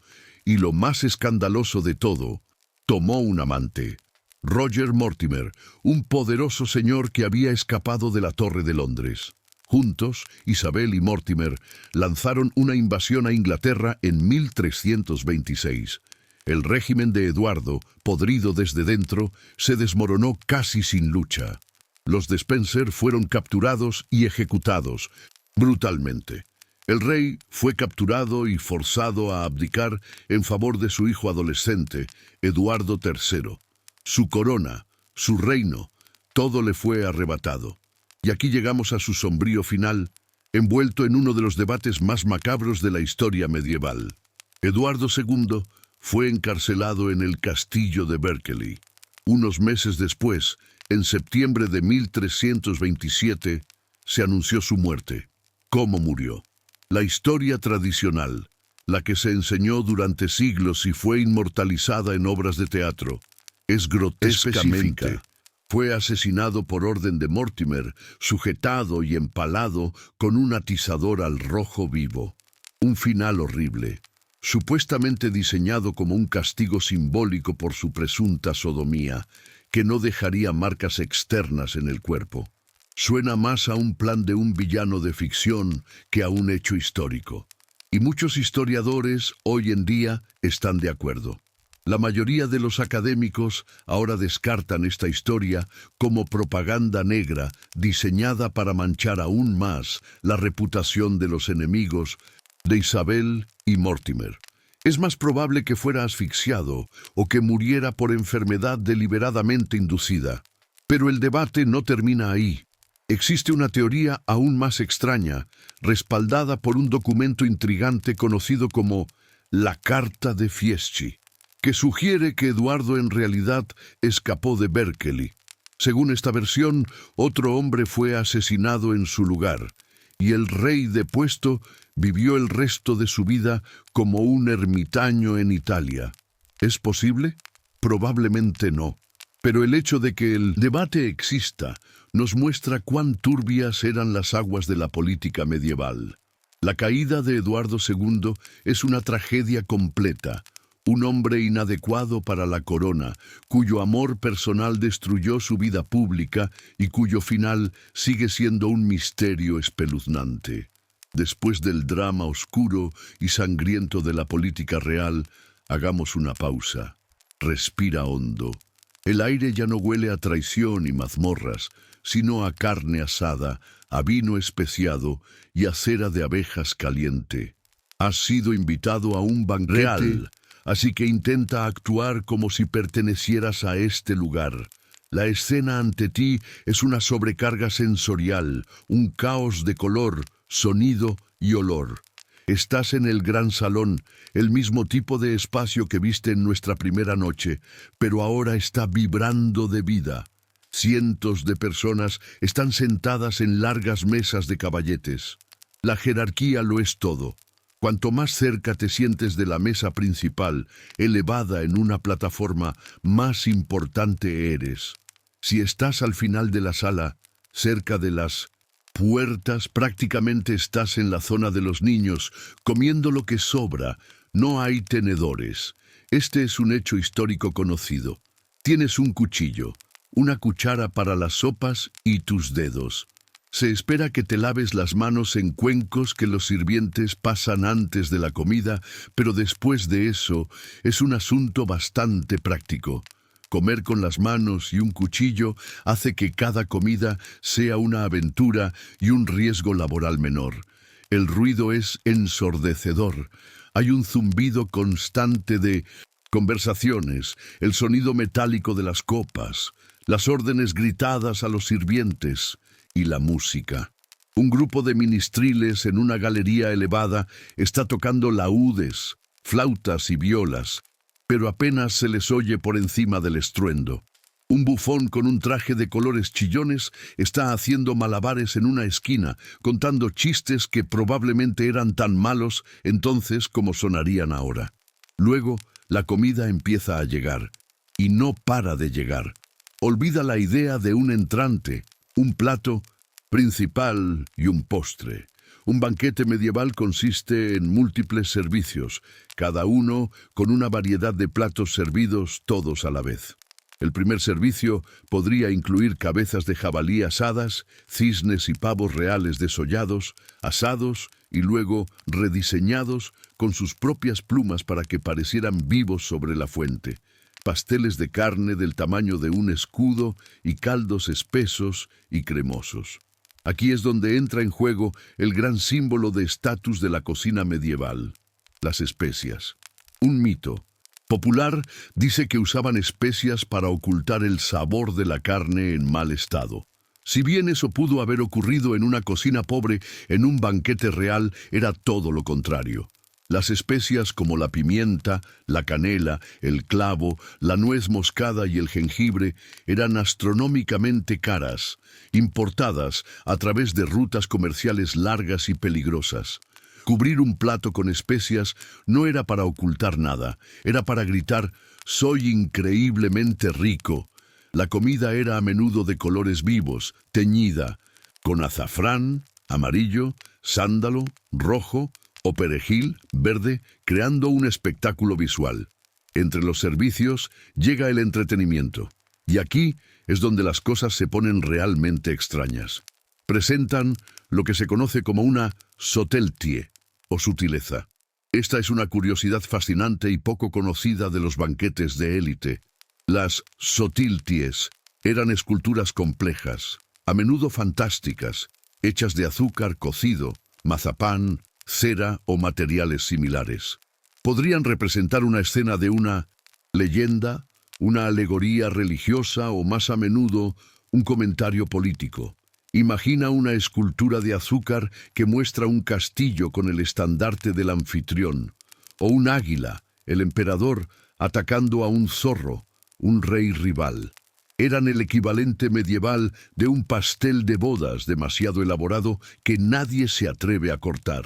y lo más escandaloso de todo, tomó un amante. Roger Mortimer, un poderoso señor que había escapado de la Torre de Londres. Juntos, Isabel y Mortimer lanzaron una invasión a Inglaterra en 1326. El régimen de Eduardo, podrido desde dentro, se desmoronó casi sin lucha. Los de Spencer fueron capturados y ejecutados brutalmente. El rey fue capturado y forzado a abdicar en favor de su hijo adolescente, Eduardo III. Su corona, su reino, todo le fue arrebatado. Y aquí llegamos a su sombrío final, envuelto en uno de los debates más macabros de la historia medieval. Eduardo II fue encarcelado en el castillo de Berkeley. Unos meses después, en septiembre de 1327, se anunció su muerte. ¿Cómo murió? La historia tradicional, la que se enseñó durante siglos y fue inmortalizada en obras de teatro, es grotescamente. Fue asesinado por orden de Mortimer, sujetado y empalado con un atizador al rojo vivo. Un final horrible, supuestamente diseñado como un castigo simbólico por su presunta sodomía, que no dejaría marcas externas en el cuerpo. Suena más a un plan de un villano de ficción que a un hecho histórico. Y muchos historiadores hoy en día están de acuerdo. La mayoría de los académicos ahora descartan esta historia como propaganda negra diseñada para manchar aún más la reputación de los enemigos de Isabel y Mortimer. Es más probable que fuera asfixiado o que muriera por enfermedad deliberadamente inducida. Pero el debate no termina ahí. Existe una teoría aún más extraña, respaldada por un documento intrigante conocido como la Carta de Fieschi, que sugiere que Eduardo en realidad escapó de Berkeley. Según esta versión, otro hombre fue asesinado en su lugar, y el rey depuesto vivió el resto de su vida como un ermitaño en Italia. ¿Es posible? Probablemente no. Pero el hecho de que el debate exista nos muestra cuán turbias eran las aguas de la política medieval. La caída de Eduardo II es una tragedia completa. Un hombre inadecuado para la corona, cuyo amor personal destruyó su vida pública y cuyo final sigue siendo un misterio espeluznante. Después del drama oscuro y sangriento de la política real, hagamos una pausa. Respira hondo. El aire ya no huele a traición y mazmorras, sino a carne asada, a vino especiado y a cera de abejas caliente. Has sido invitado a un banquete real, así que intenta actuar como si pertenecieras a este lugar. La escena ante ti es una sobrecarga sensorial, un caos de color, sonido y olor. Estás en el gran salón, el mismo tipo de espacio que viste en nuestra primera noche, pero ahora está vibrando de vida. Cientos de personas están sentadas en largas mesas de caballetes. La jerarquía lo es todo. Cuanto más cerca te sientes de la mesa principal, elevada en una plataforma, más importante eres. Si estás al final de la sala, cerca de las puertas, prácticamente estás en la zona de los niños, comiendo lo que sobra. No hay tenedores. Este es un hecho histórico conocido. Tienes un cuchillo, una cuchara para las sopas y tus dedos. Se espera que te laves las manos en cuencos que los sirvientes pasan antes de la comida, pero después de eso es un asunto bastante práctico. Comer con las manos y un cuchillo hace que cada comida sea una aventura y un riesgo laboral menor. El ruido es ensordecedor. Hay un zumbido constante de conversaciones, el sonido metálico de las copas, las órdenes gritadas a los sirvientes y la música. Un grupo de ministriles en una galería elevada está tocando laúdes, flautas y violas, pero apenas se les oye por encima del estruendo. Un bufón con un traje de colores chillones está haciendo malabares en una esquina, contando chistes que probablemente eran tan malos entonces como sonarían ahora. Luego, la comida empieza a llegar, y no para de llegar. Olvida la idea de un entrante, un plato principal y un postre. Un banquete medieval consiste en múltiples servicios, cada uno con una variedad de platos servidos todos a la vez. El primer servicio podría incluir cabezas de jabalí asadas, cisnes y pavos reales desollados, asados y luego rediseñados con sus propias plumas para que parecieran vivos sobre la fuente. Pasteles de carne del tamaño de un escudo y caldos espesos y cremosos. Aquí es donde entra en juego el gran símbolo de estatus de la cocina medieval, las especias. Un mito popular dice que usaban especias para ocultar el sabor de la carne en mal estado. Si bien eso pudo haber ocurrido en una cocina pobre, en un banquete real era todo lo contrario. Las especias como la pimienta, la canela, el clavo, la nuez moscada y el jengibre eran astronómicamente caras, importadas a través de rutas comerciales largas y peligrosas. Cubrir un plato con especias no era para ocultar nada, era para gritar «soy increíblemente rico». La comida era a menudo de colores vivos, teñida, con azafrán, amarillo, sándalo, rojo o perejil, verde, creando un espectáculo visual. Entre los servicios llega el entretenimiento. Y aquí es donde las cosas se ponen realmente extrañas. Presentan lo que se conoce como una sauteltie, o sutileza. Esta es una curiosidad fascinante y poco conocida de los banquetes de élite. Las sautilties eran esculturas complejas, a menudo fantásticas, hechas de azúcar cocido, mazapán, cera o materiales similares. Podrían representar una escena de una leyenda, una alegoría religiosa o más a menudo un comentario político. Imagina una escultura de azúcar que muestra un castillo con el estandarte del anfitrión, o un águila, el emperador, atacando a un zorro, un rey rival. Eran el equivalente medieval de un pastel de bodas demasiado elaborado que nadie se atreve a cortar.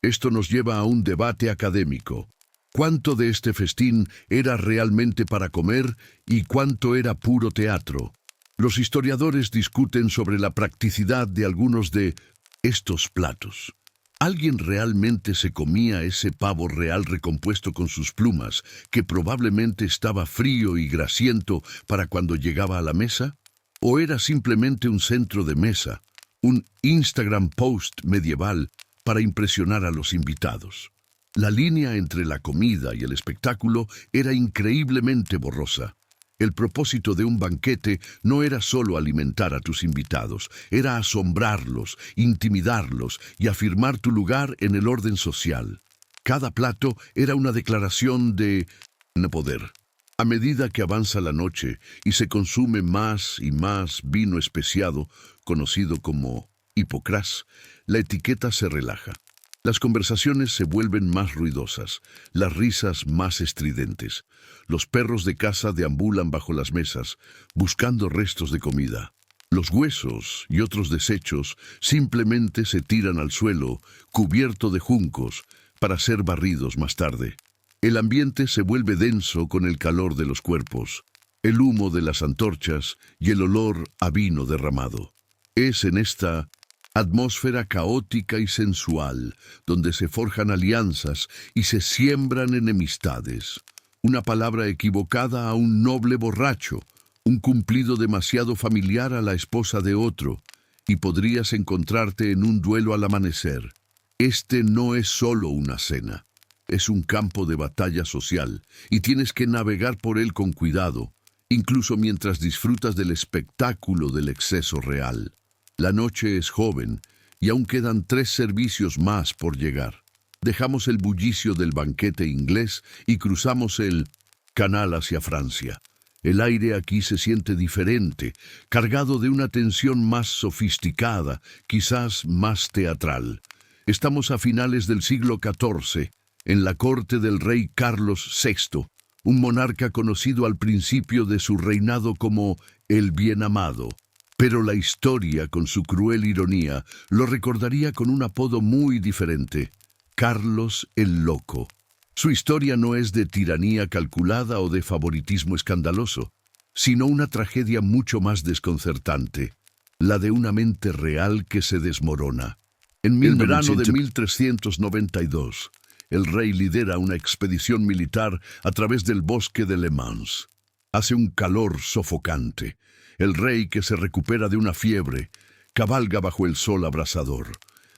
Esto nos lleva a un debate académico. ¿Cuánto de este festín era realmente para comer y cuánto era puro teatro? Los historiadores discuten sobre la practicidad de algunos de estos platos. ¿Alguien realmente se comía ese pavo real recompuesto con sus plumas, que probablemente estaba frío y grasiento para cuando llegaba a la mesa? ¿O era simplemente un centro de mesa, un Instagram post medieval para impresionar a los invitados? La línea entre la comida y el espectáculo era increíblemente borrosa. El propósito de un banquete no era solo alimentar a tus invitados, era asombrarlos, intimidarlos y afirmar tu lugar en el orden social. Cada plato era una declaración de poder. A medida que avanza la noche y se consume más y más vino especiado, conocido como hipocrás, la etiqueta se relaja. Las conversaciones se vuelven más ruidosas, las risas más estridentes. Los perros de caza deambulan bajo las mesas, buscando restos de comida. Los huesos y otros desechos simplemente se tiran al suelo, cubierto de juncos, para ser barridos más tarde. El ambiente se vuelve denso con el calor de los cuerpos. el humo de las antorchas y el olor a vino derramado. Es en esta atmósfera caótica y sensual donde se forjan alianzas y se siembran enemistades. Una palabra equivocada a un noble borracho, un cumplido demasiado familiar a la esposa de otro, y podrías encontrarte en un duelo al amanecer. Este no es solo una cena, es un campo de batalla social, y tienes que navegar por él con cuidado, incluso mientras disfrutas del espectáculo del exceso real. La noche es joven, y aún quedan 3 servicios más por llegar. Dejamos el bullicio del banquete inglés y cruzamos el canal hacia Francia. El aire aquí se siente diferente, cargado de una tensión más sofisticada, quizás más teatral. Estamos a finales del siglo XIV, en la corte del rey Carlos VI, un monarca conocido al principio de su reinado como el Bien Amado. Pero la historia, con su cruel ironía, lo recordaría con un apodo muy diferente: Carlos el Loco. Su historia no es de tiranía calculada o de favoritismo escandaloso, sino una tragedia mucho más desconcertante, la de una mente real que se desmorona. En el verano de 1392, el rey lidera una expedición militar a través del bosque de Le Mans. Hace un calor sofocante. El rey, que se recupera de una fiebre, cabalga bajo el sol abrasador.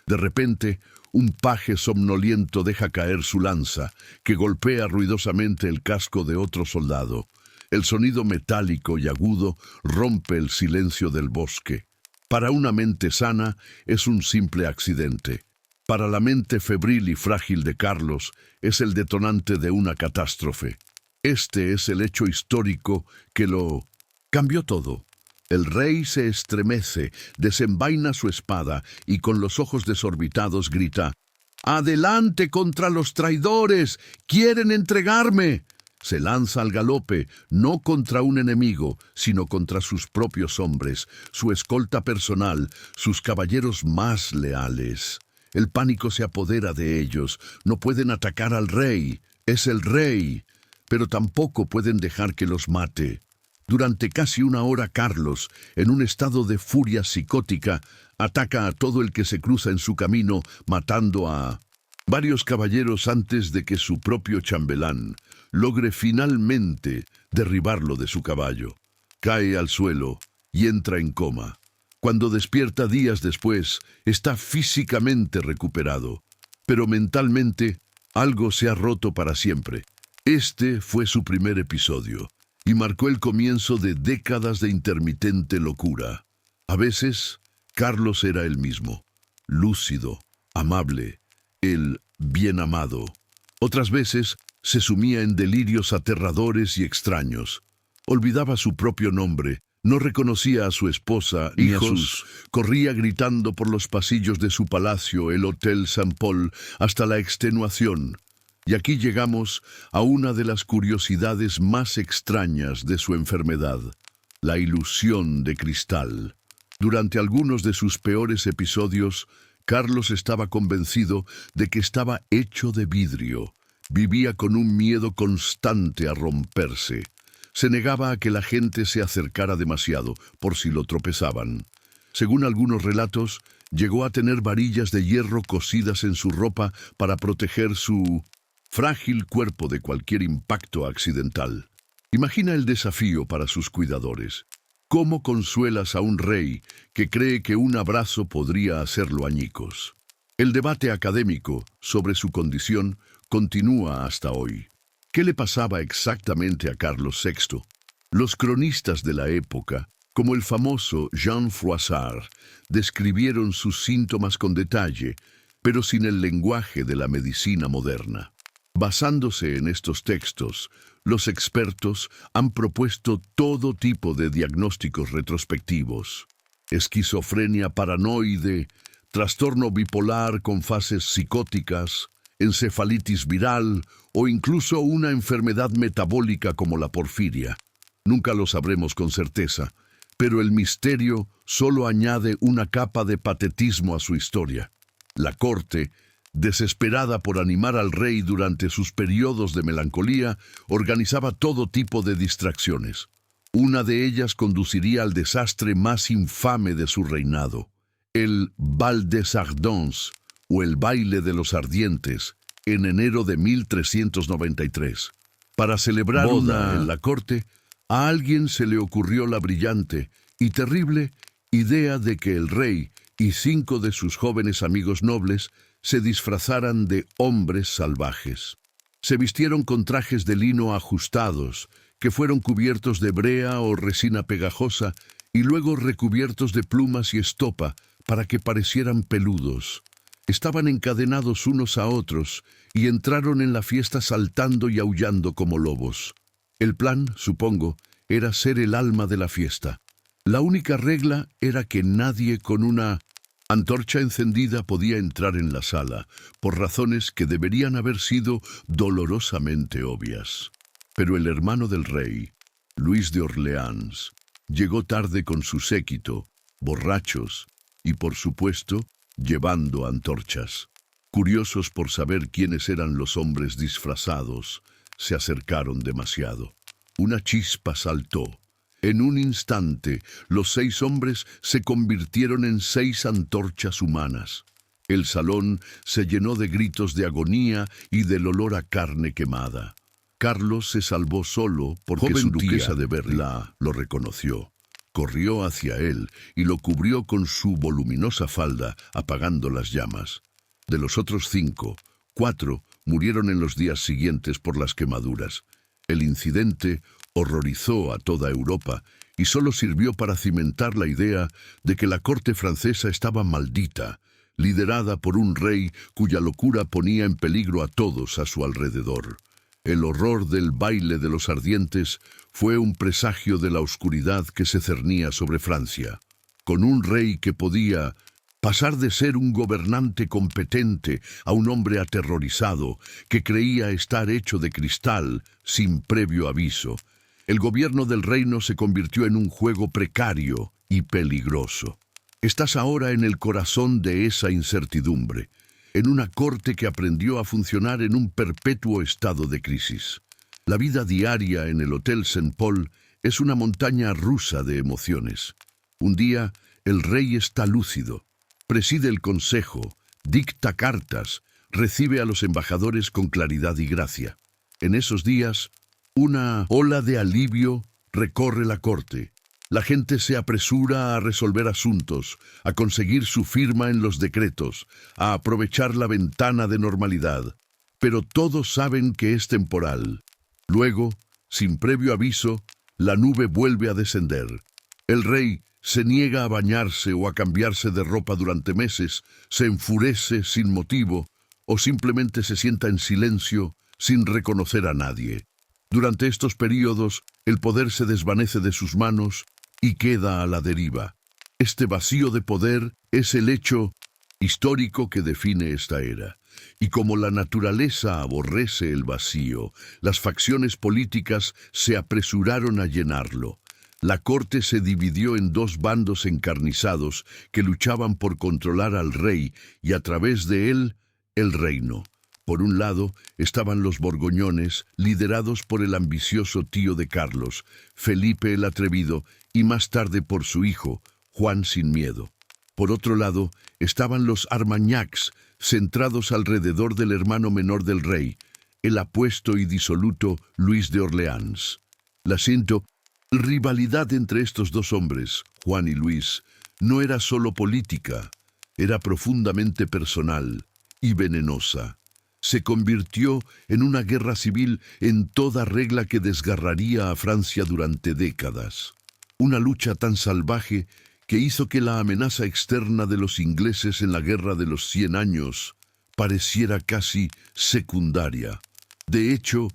De repente, un paje somnoliento deja caer su lanza, que golpea ruidosamente el casco de otro soldado. El sonido metálico y agudo rompe el silencio del bosque. Para una mente sana, es un simple accidente. Para la mente febril y frágil de Carlos, es el detonante de una catástrofe. Este es el hecho histórico que lo cambió todo. El rey se estremece, desenvaina su espada y con los ojos desorbitados grita: ¡Adelante contra los traidores! ¡Quieren entregarme! Se lanza al galope, no contra un enemigo, sino contra sus propios hombres, su escolta personal, sus caballeros más leales. El pánico se apodera de ellos. No pueden atacar al rey. Es el rey. Pero tampoco pueden dejar que los mate. Durante casi una hora, Carlos, en un estado de furia psicótica, ataca a todo el que se cruza en su camino, matando a varios caballeros antes de que su propio chambelán logre finalmente derribarlo de su caballo. Cae al suelo y entra en coma. Cuando despierta días después, está físicamente recuperado, pero mentalmente algo se ha roto para siempre. Este fue su primer episodio y marcó el comienzo de décadas de intermitente locura. A veces, Carlos era el mismo, lúcido, amable, el bien amado. Otras veces, se sumía en delirios aterradores y extraños. Olvidaba su propio nombre, no reconocía a su esposa ni a sus... Corría gritando por los pasillos de su palacio, el Hotel Saint Paul, hasta la extenuación. Y aquí llegamos a una de las curiosidades más extrañas de su enfermedad: la ilusión de cristal. Durante algunos de sus peores episodios, Carlos estaba convencido de que estaba hecho de vidrio. Vivía con un miedo constante a romperse. Se negaba a que la gente se acercara demasiado, por si lo tropezaban. Según algunos relatos, llegó a tener varillas de hierro cosidas en su ropa para proteger su frágil cuerpo de cualquier impacto accidental. Imagina el desafío para sus cuidadores. ¿Cómo consuelas a un rey que cree que un abrazo podría hacerlo añicos? El debate académico sobre su condición continúa hasta hoy. ¿Qué le pasaba exactamente a Carlos VI? Los cronistas de la época, como el famoso Jean Froissart, describieron sus síntomas con detalle, pero sin el lenguaje de la medicina moderna. Basándose en estos textos, los expertos han propuesto todo tipo de diagnósticos retrospectivos: esquizofrenia paranoide, trastorno bipolar con fases psicóticas, encefalitis viral o incluso una enfermedad metabólica como la porfiria. Nunca lo sabremos con certeza, pero el misterio solo añade una capa de patetismo a su historia. La corte, desesperada por animar al rey durante sus periodos de melancolía, organizaba todo tipo de distracciones. Una de ellas conduciría al desastre más infame de su reinado, el Bal des Ardents, o el Baile de los Ardientes, en enero de 1393. Para celebrar boda en la corte, a alguien se le ocurrió la brillante y terrible idea de que el rey y 5 de sus jóvenes amigos nobles se disfrazaran de hombres salvajes. Se vistieron con trajes de lino ajustados, que fueron cubiertos de brea o resina pegajosa y luego recubiertos de plumas y estopa para que parecieran peludos. Estaban encadenados unos a otros y entraron en la fiesta saltando y aullando como lobos. El plan, supongo, era ser el alma de la fiesta. La única regla era que nadie con una antorcha encendida podía entrar en la sala, por razones que deberían haber sido dolorosamente obvias. Pero el hermano del rey, Luis de Orleans, llegó tarde con su séquito, borrachos y, por supuesto, llevando antorchas. Curiosos por saber quiénes eran los hombres disfrazados, se acercaron demasiado. Una chispa saltó. En un instante, los 6 hombres se convirtieron en 6 antorchas humanas. El salón se llenó de gritos de agonía y del olor a carne quemada. Carlos se salvó solo porque su duquesa de Berry lo reconoció. Corrió hacia él y lo cubrió con su voluminosa falda, apagando las llamas. De los otros 5, 4 murieron en los días siguientes por las quemaduras. El incidente horrorizó a toda Europa y solo sirvió para cimentar la idea de que la corte francesa estaba maldita, liderada por un rey cuya locura ponía en peligro a todos a su alrededor. El horror del baile de los ardientes fue un presagio de la oscuridad que se cernía sobre Francia. Con un rey que podía pasar de ser un gobernante competente a un hombre aterrorizado que creía estar hecho de cristal sin previo aviso, el gobierno del reino se convirtió en un juego precario y peligroso. Estás ahora en el corazón de esa incertidumbre, en una corte que aprendió a funcionar en un perpetuo estado de crisis. La vida diaria en el Hotel Saint Paul es una montaña rusa de emociones. Un día, el rey está lúcido, preside el consejo, dicta cartas, recibe a los embajadores con claridad y gracia. En esos días, una ola de alivio recorre la corte. La gente se apresura a resolver asuntos, a conseguir su firma en los decretos, a aprovechar la ventana de normalidad. Pero todos saben que es temporal. Luego, sin previo aviso, la nube vuelve a descender. El rey se niega a bañarse o a cambiarse de ropa durante meses, se enfurece sin motivo o simplemente se sienta en silencio sin reconocer a nadie. Durante estos períodos, el poder se desvanece de sus manos y queda a la deriva. Este vacío de poder es el hecho histórico que define esta era. Y como la naturaleza aborrece el vacío, las facciones políticas se apresuraron a llenarlo. La corte se dividió en 2 bandos encarnizados que luchaban por controlar al rey y a través de él, el reino. Por un lado estaban los borgoñones, liderados por el ambicioso tío de Carlos, Felipe el Atrevido, y más tarde por su hijo, Juan sin Miedo. Por otro lado estaban los Armagnacs, centrados alrededor del hermano menor del rey, el apuesto y disoluto Luis de Orleans. La rivalidad entre estos 2 hombres, Juan y Luis, no era solo política, era profundamente personal y venenosa. Se convirtió en una guerra civil en toda regla que desgarraría a Francia durante décadas. Una lucha tan salvaje que hizo que la amenaza externa de los ingleses en la Guerra de los 100 años pareciera casi secundaria. De hecho,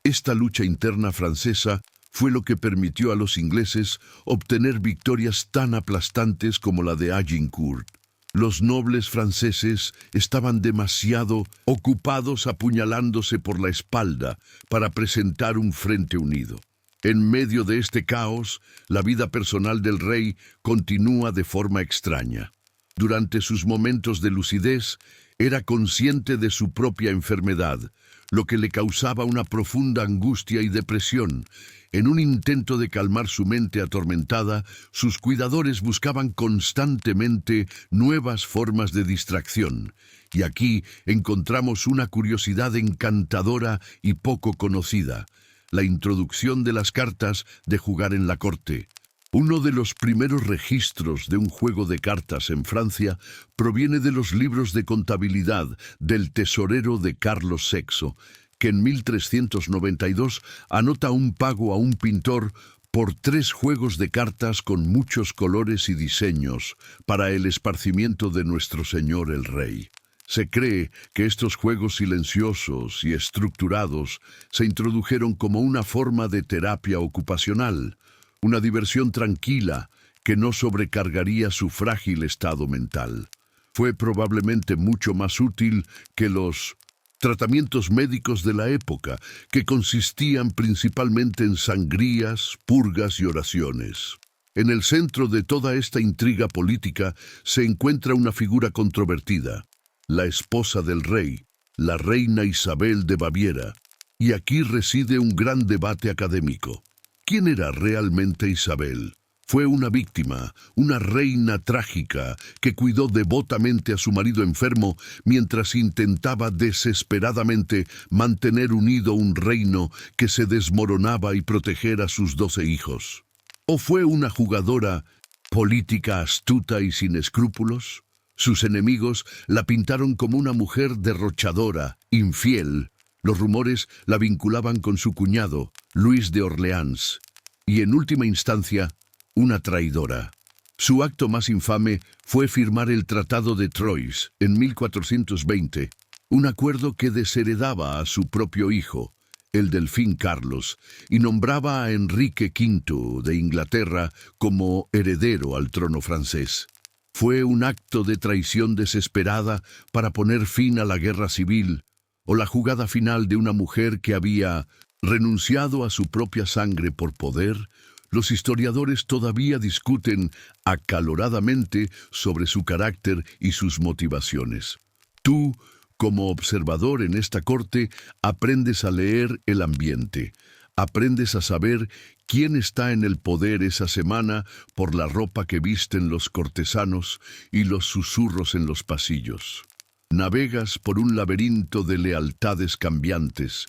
esta lucha interna francesa fue lo que permitió a los ingleses obtener victorias tan aplastantes como la de Agincourt. Los nobles franceses estaban demasiado ocupados apuñalándose por la espalda para presentar un frente unido. En medio de este caos, la vida personal del rey continúa de forma extraña. Durante sus momentos de lucidez, era consciente de su propia enfermedad, lo que le causaba una profunda angustia y depresión. En un intento de calmar su mente atormentada, sus cuidadores buscaban constantemente nuevas formas de distracción. Y aquí encontramos una curiosidad encantadora y poco conocida: la introducción de las cartas de jugar en la corte. Uno de los primeros registros de un juego de cartas en Francia proviene de los libros de contabilidad del tesorero de Carlos VI, que en 1392 anota un pago a un pintor por 3 juegos de cartas con muchos colores y diseños para el esparcimiento de nuestro señor el rey. Se cree que estos juegos silenciosos y estructurados se introdujeron como una forma de terapia ocupacional, una diversión tranquila que no sobrecargaría su frágil estado mental. Fue probablemente mucho más útil que los tratamientos médicos de la época, que consistían principalmente en sangrías, purgas y oraciones. En el centro de toda esta intriga política se encuentra una figura controvertida: la esposa del rey, la reina Isabel de Baviera. Y aquí reside un gran debate académico. ¿Quién era realmente Isabel? Fue una víctima, una reina trágica que cuidó devotamente a su marido enfermo mientras intentaba desesperadamente mantener unido un reino que se desmoronaba y proteger a sus 12 hijos. ¿O fue una jugadora política astuta y sin escrúpulos? Sus enemigos la pintaron como una mujer derrochadora, infiel. Los rumores la vinculaban con su cuñado, Luis de Orleans, y en última instancia, una traidora. Su acto más infame fue firmar el Tratado de Troyes en 1420, un acuerdo que desheredaba a su propio hijo, el delfín Carlos, y nombraba a Enrique V de Inglaterra como heredero al trono francés. Fue un acto de traición desesperada para poner fin a la guerra civil, o la jugada final de una mujer que había renunciado a su propia sangre por poder. Los historiadores todavía discuten acaloradamente sobre su carácter y sus motivaciones. Tú, como observador en esta corte, aprendes a leer el ambiente. Aprendes a saber quién está en el poder esa semana por la ropa que visten los cortesanos y los susurros en los pasillos. Navegas por un laberinto de lealtades cambiantes,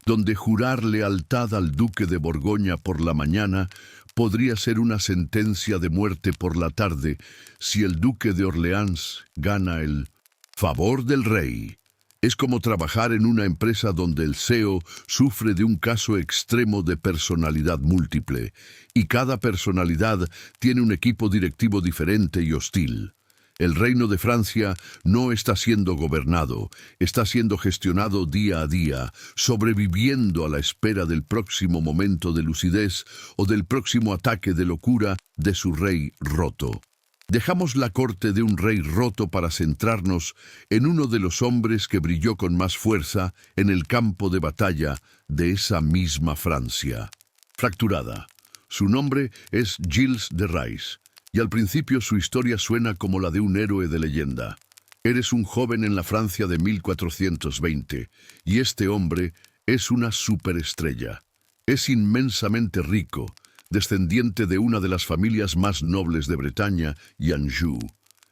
donde jurar lealtad al duque de Borgoña por la mañana podría ser una sentencia de muerte por la tarde si el duque de Orleans gana el favor del rey. Es como trabajar en una empresa donde el CEO sufre de un caso extremo de personalidad múltiple, y cada personalidad tiene un equipo directivo diferente y hostil. El reino de Francia no está siendo gobernado, está siendo gestionado día a día, sobreviviendo a la espera del próximo momento de lucidez o del próximo ataque de locura de su rey roto. Dejamos la corte de un rey roto para centrarnos en uno de los hombres que brilló con más fuerza en el campo de batalla de esa misma Francia. Fracturada. Su nombre es Gilles de Rais, y al principio su historia suena como la de un héroe de leyenda. Eres un joven en la Francia de 1420, y este hombre es una superestrella. Es inmensamente rico, descendiente de una de las familias más nobles de Bretaña y Anjou.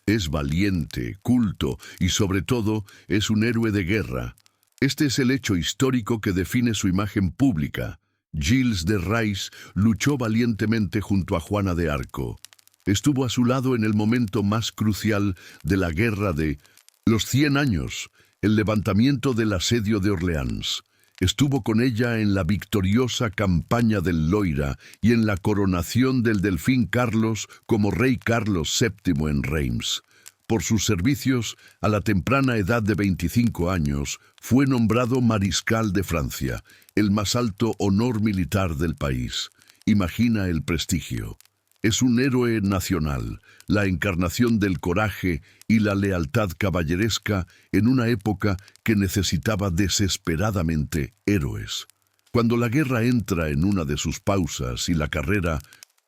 Es valiente, culto y sobre todo es un héroe de guerra. Este es el hecho histórico que define su imagen pública. Gilles de Rais luchó valientemente junto a Juana de Arco. Estuvo a su lado en el momento más crucial de la guerra de los 100 años, el levantamiento del asedio de Orleans. Estuvo con ella en la victoriosa campaña del Loira y en la coronación del delfín Carlos como rey Carlos VII en Reims. Por sus servicios, a la temprana edad de 25 años, fue nombrado mariscal de Francia, el más alto honor militar del país. Imagina el prestigio. Es un héroe nacional, la encarnación del coraje y la lealtad caballeresca en una época que necesitaba desesperadamente héroes. Cuando la guerra entra en una de sus pausas y la carrera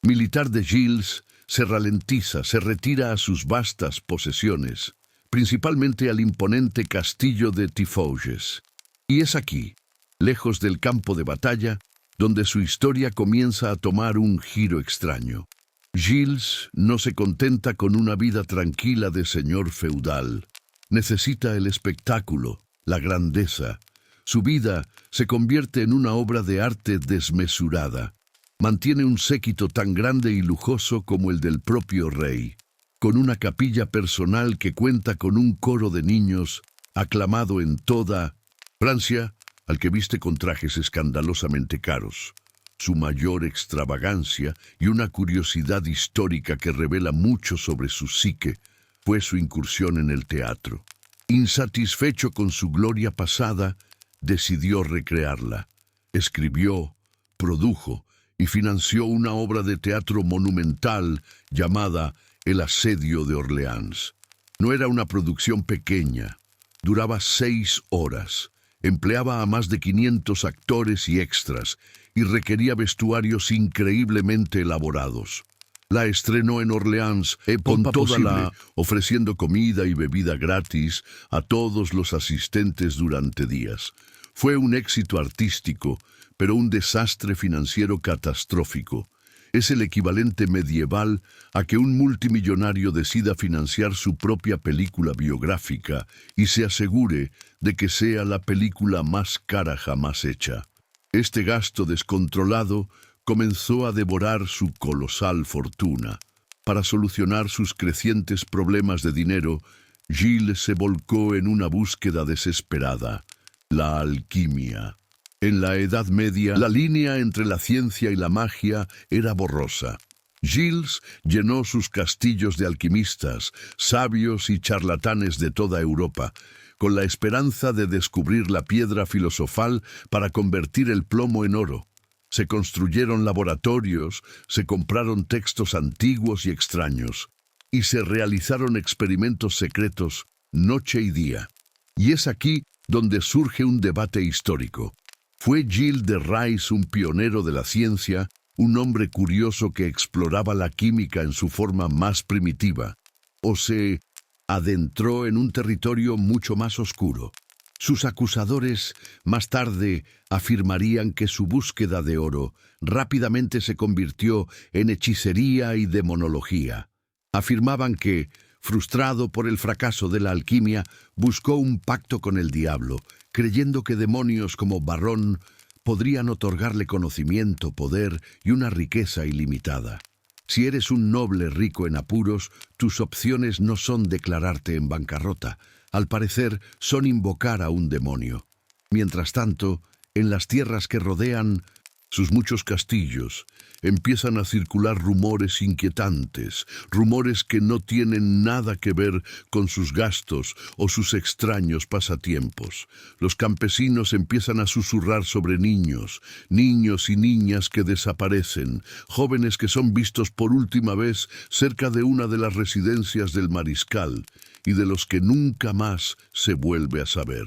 militar de Gilles se ralentiza, se retira a sus vastas posesiones, principalmente al imponente castillo de Tiffauges. Y es aquí, lejos del campo de batalla, donde su historia comienza a tomar un giro extraño. Gilles no se contenta con una vida tranquila de señor feudal. Necesita el espectáculo, la grandeza. Su vida se convierte en una obra de arte desmesurada. Mantiene un séquito tan grande y lujoso como el del propio rey, con una capilla personal que cuenta con un coro de niños aclamado en toda Francia, al que viste con trajes escandalosamente caros. Su mayor extravagancia y una curiosidad histórica que revela mucho sobre su psique fue su incursión en el teatro. Insatisfecho con su gloria pasada, decidió recrearla. Escribió, produjo y financió una obra de teatro monumental llamada El asedio de Orleans. No era una producción pequeña, duraba 6 horas, empleaba a más de 500 actores y extras y requería vestuarios increíblemente elaborados. La estrenó en Orleans con toda la ofreciendo comida y bebida gratis a todos los asistentes durante días. Fue un éxito artístico, pero un desastre financiero catastrófico. Es el equivalente medieval a que un multimillonario decida financiar su propia película biográfica y se asegure de que sea la película más cara jamás hecha. Este gasto descontrolado comenzó a devorar su colosal fortuna. Para solucionar sus crecientes problemas de dinero, Gilles se volcó en una búsqueda desesperada: la alquimia. En la Edad Media, la línea entre la ciencia y la magia era borrosa. Gilles llenó sus castillos de alquimistas, sabios y charlatanes de toda Europa, con la esperanza de descubrir la piedra filosofal para convertir el plomo en oro. Se construyeron laboratorios, se compraron textos antiguos y extraños, y se realizaron experimentos secretos noche y día. Y es aquí donde surge un debate histórico. ¿Fue Gilles de Rais un pionero de la ciencia, un hombre curioso que exploraba la química en su forma más primitiva, o se adentró en un territorio mucho más oscuro? Sus acusadores más tarde afirmarían que su búsqueda de oro rápidamente se convirtió en hechicería y demonología. Afirmaban que, frustrado por el fracaso de la alquimia, buscó un pacto con el diablo, creyendo que demonios como Varrón podrían otorgarle conocimiento, poder y una riqueza ilimitada. Si eres un noble rico en apuros, tus opciones no son declararte en bancarrota. Al parecer, son invocar a un demonio. Mientras tanto, en las tierras que rodean sus muchos castillos, empiezan a circular rumores inquietantes, rumores que no tienen nada que ver con sus gastos o sus extraños pasatiempos. Los campesinos empiezan a susurrar sobre niños, niños y niñas que desaparecen, jóvenes que son vistos por última vez cerca de una de las residencias del mariscal y de los que nunca más se vuelve a saber.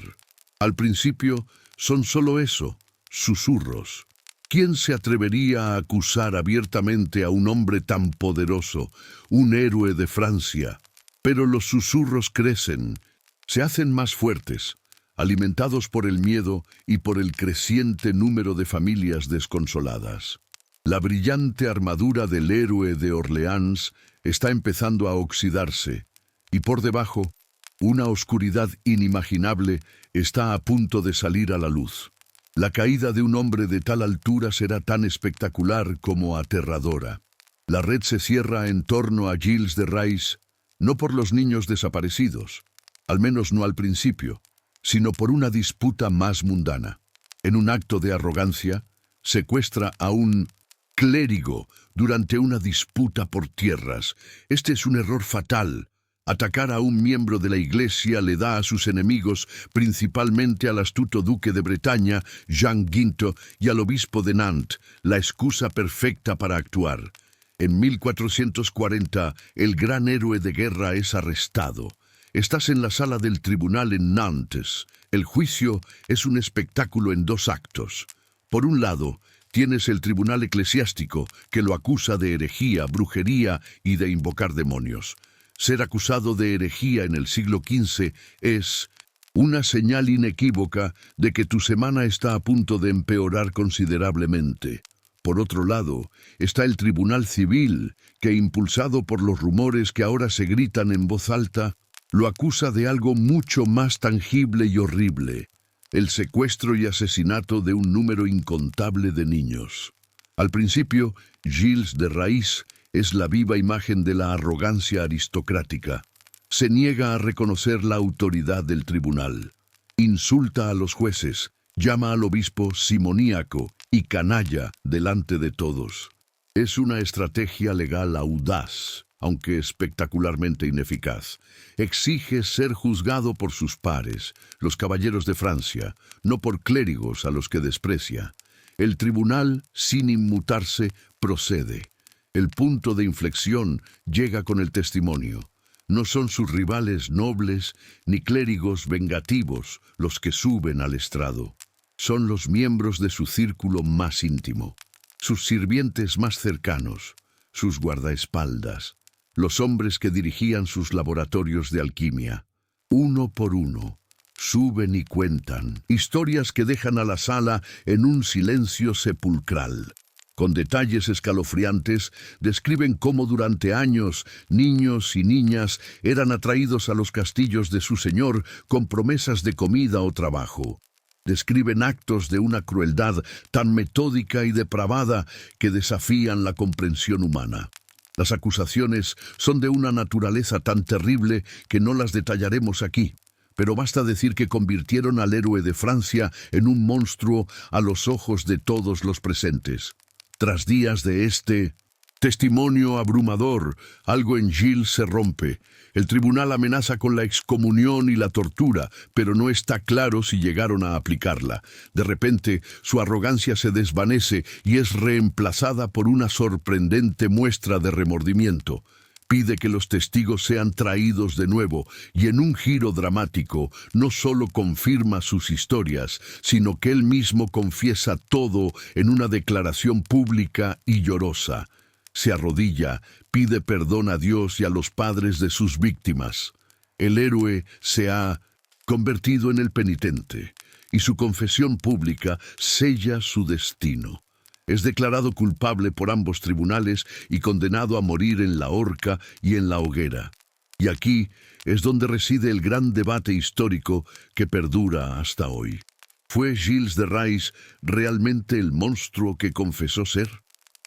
Al principio son solo eso, susurros. ¿Quién se atrevería a acusar abiertamente a un hombre tan poderoso, un héroe de Francia? Pero los susurros crecen, se hacen más fuertes, alimentados por el miedo y por el creciente número de familias desconsoladas. La brillante armadura del héroe de Orleans está empezando a oxidarse, y por debajo, una oscuridad inimaginable está a punto de salir a la luz. La caída de un hombre de tal altura será tan espectacular como aterradora. La red se cierra en torno a Gilles de Rais, no por los niños desaparecidos, al menos no al principio, sino por una disputa más mundana. En un acto de arrogancia, secuestra a un clérigo durante una disputa por tierras. Este es un error fatal. Atacar a un miembro de la Iglesia le da a sus enemigos, principalmente al astuto duque de Bretaña, Jean Guinto, y al obispo de Nantes, la excusa perfecta para actuar. En 1440, el gran héroe de guerra es arrestado. Estás en la sala del tribunal en Nantes. El juicio es un espectáculo en 2 actos. Por un lado, tienes el tribunal eclesiástico, que lo acusa de herejía, brujería y de invocar demonios. Ser acusado de herejía en el siglo XV es una señal inequívoca de que tu semana está a punto de empeorar considerablemente. Por otro lado, está el Tribunal Civil, que, impulsado por los rumores que ahora se gritan en voz alta, lo acusa de algo mucho más tangible y horrible: el secuestro y asesinato de un número incontable de niños. Al principio, Gilles de Rais es la viva imagen de la arrogancia aristocrática. Se niega a reconocer la autoridad del tribunal. Insulta a los jueces, llama al obispo simoníaco y canalla delante de todos. Es una estrategia legal audaz, aunque espectacularmente ineficaz. Exige ser juzgado por sus pares, los caballeros de Francia, no por clérigos a los que desprecia. El tribunal, sin inmutarse, procede. El punto de inflexión llega con el testimonio. No son sus rivales nobles ni clérigos vengativos los que suben al estrado. Son los miembros de su círculo más íntimo, sus sirvientes más cercanos, sus guardaespaldas, los hombres que dirigían sus laboratorios de alquimia. Uno por uno, suben y cuentan historias que dejan a la sala en un silencio sepulcral. Con detalles escalofriantes, describen cómo durante años niños y niñas eran atraídos a los castillos de su señor con promesas de comida o trabajo. Describen actos de una crueldad tan metódica y depravada que desafían la comprensión humana. Las acusaciones son de una naturaleza tan terrible que no las detallaremos aquí, pero basta decir que convirtieron al héroe de Francia en un monstruo a los ojos de todos los presentes. Tras días de este testimonio abrumador, algo en Gilles se rompe. El tribunal amenaza con la excomunión y la tortura, pero no está claro si llegaron a aplicarla. De repente, su arrogancia se desvanece y es reemplazada por una sorprendente muestra de remordimiento. Pide que los testigos sean traídos de nuevo y, en un giro dramático, no solo confirma sus historias, sino que él mismo confiesa todo en una declaración pública y llorosa. Se arrodilla, pide perdón a Dios y a los padres de sus víctimas. El héroe se ha convertido en el penitente, y su confesión pública sella su destino. Es declarado culpable por ambos tribunales y condenado a morir en la horca y en la hoguera. Y aquí es donde reside el gran debate histórico que perdura hasta hoy. ¿Fue Gilles de Rais realmente el monstruo que confesó ser?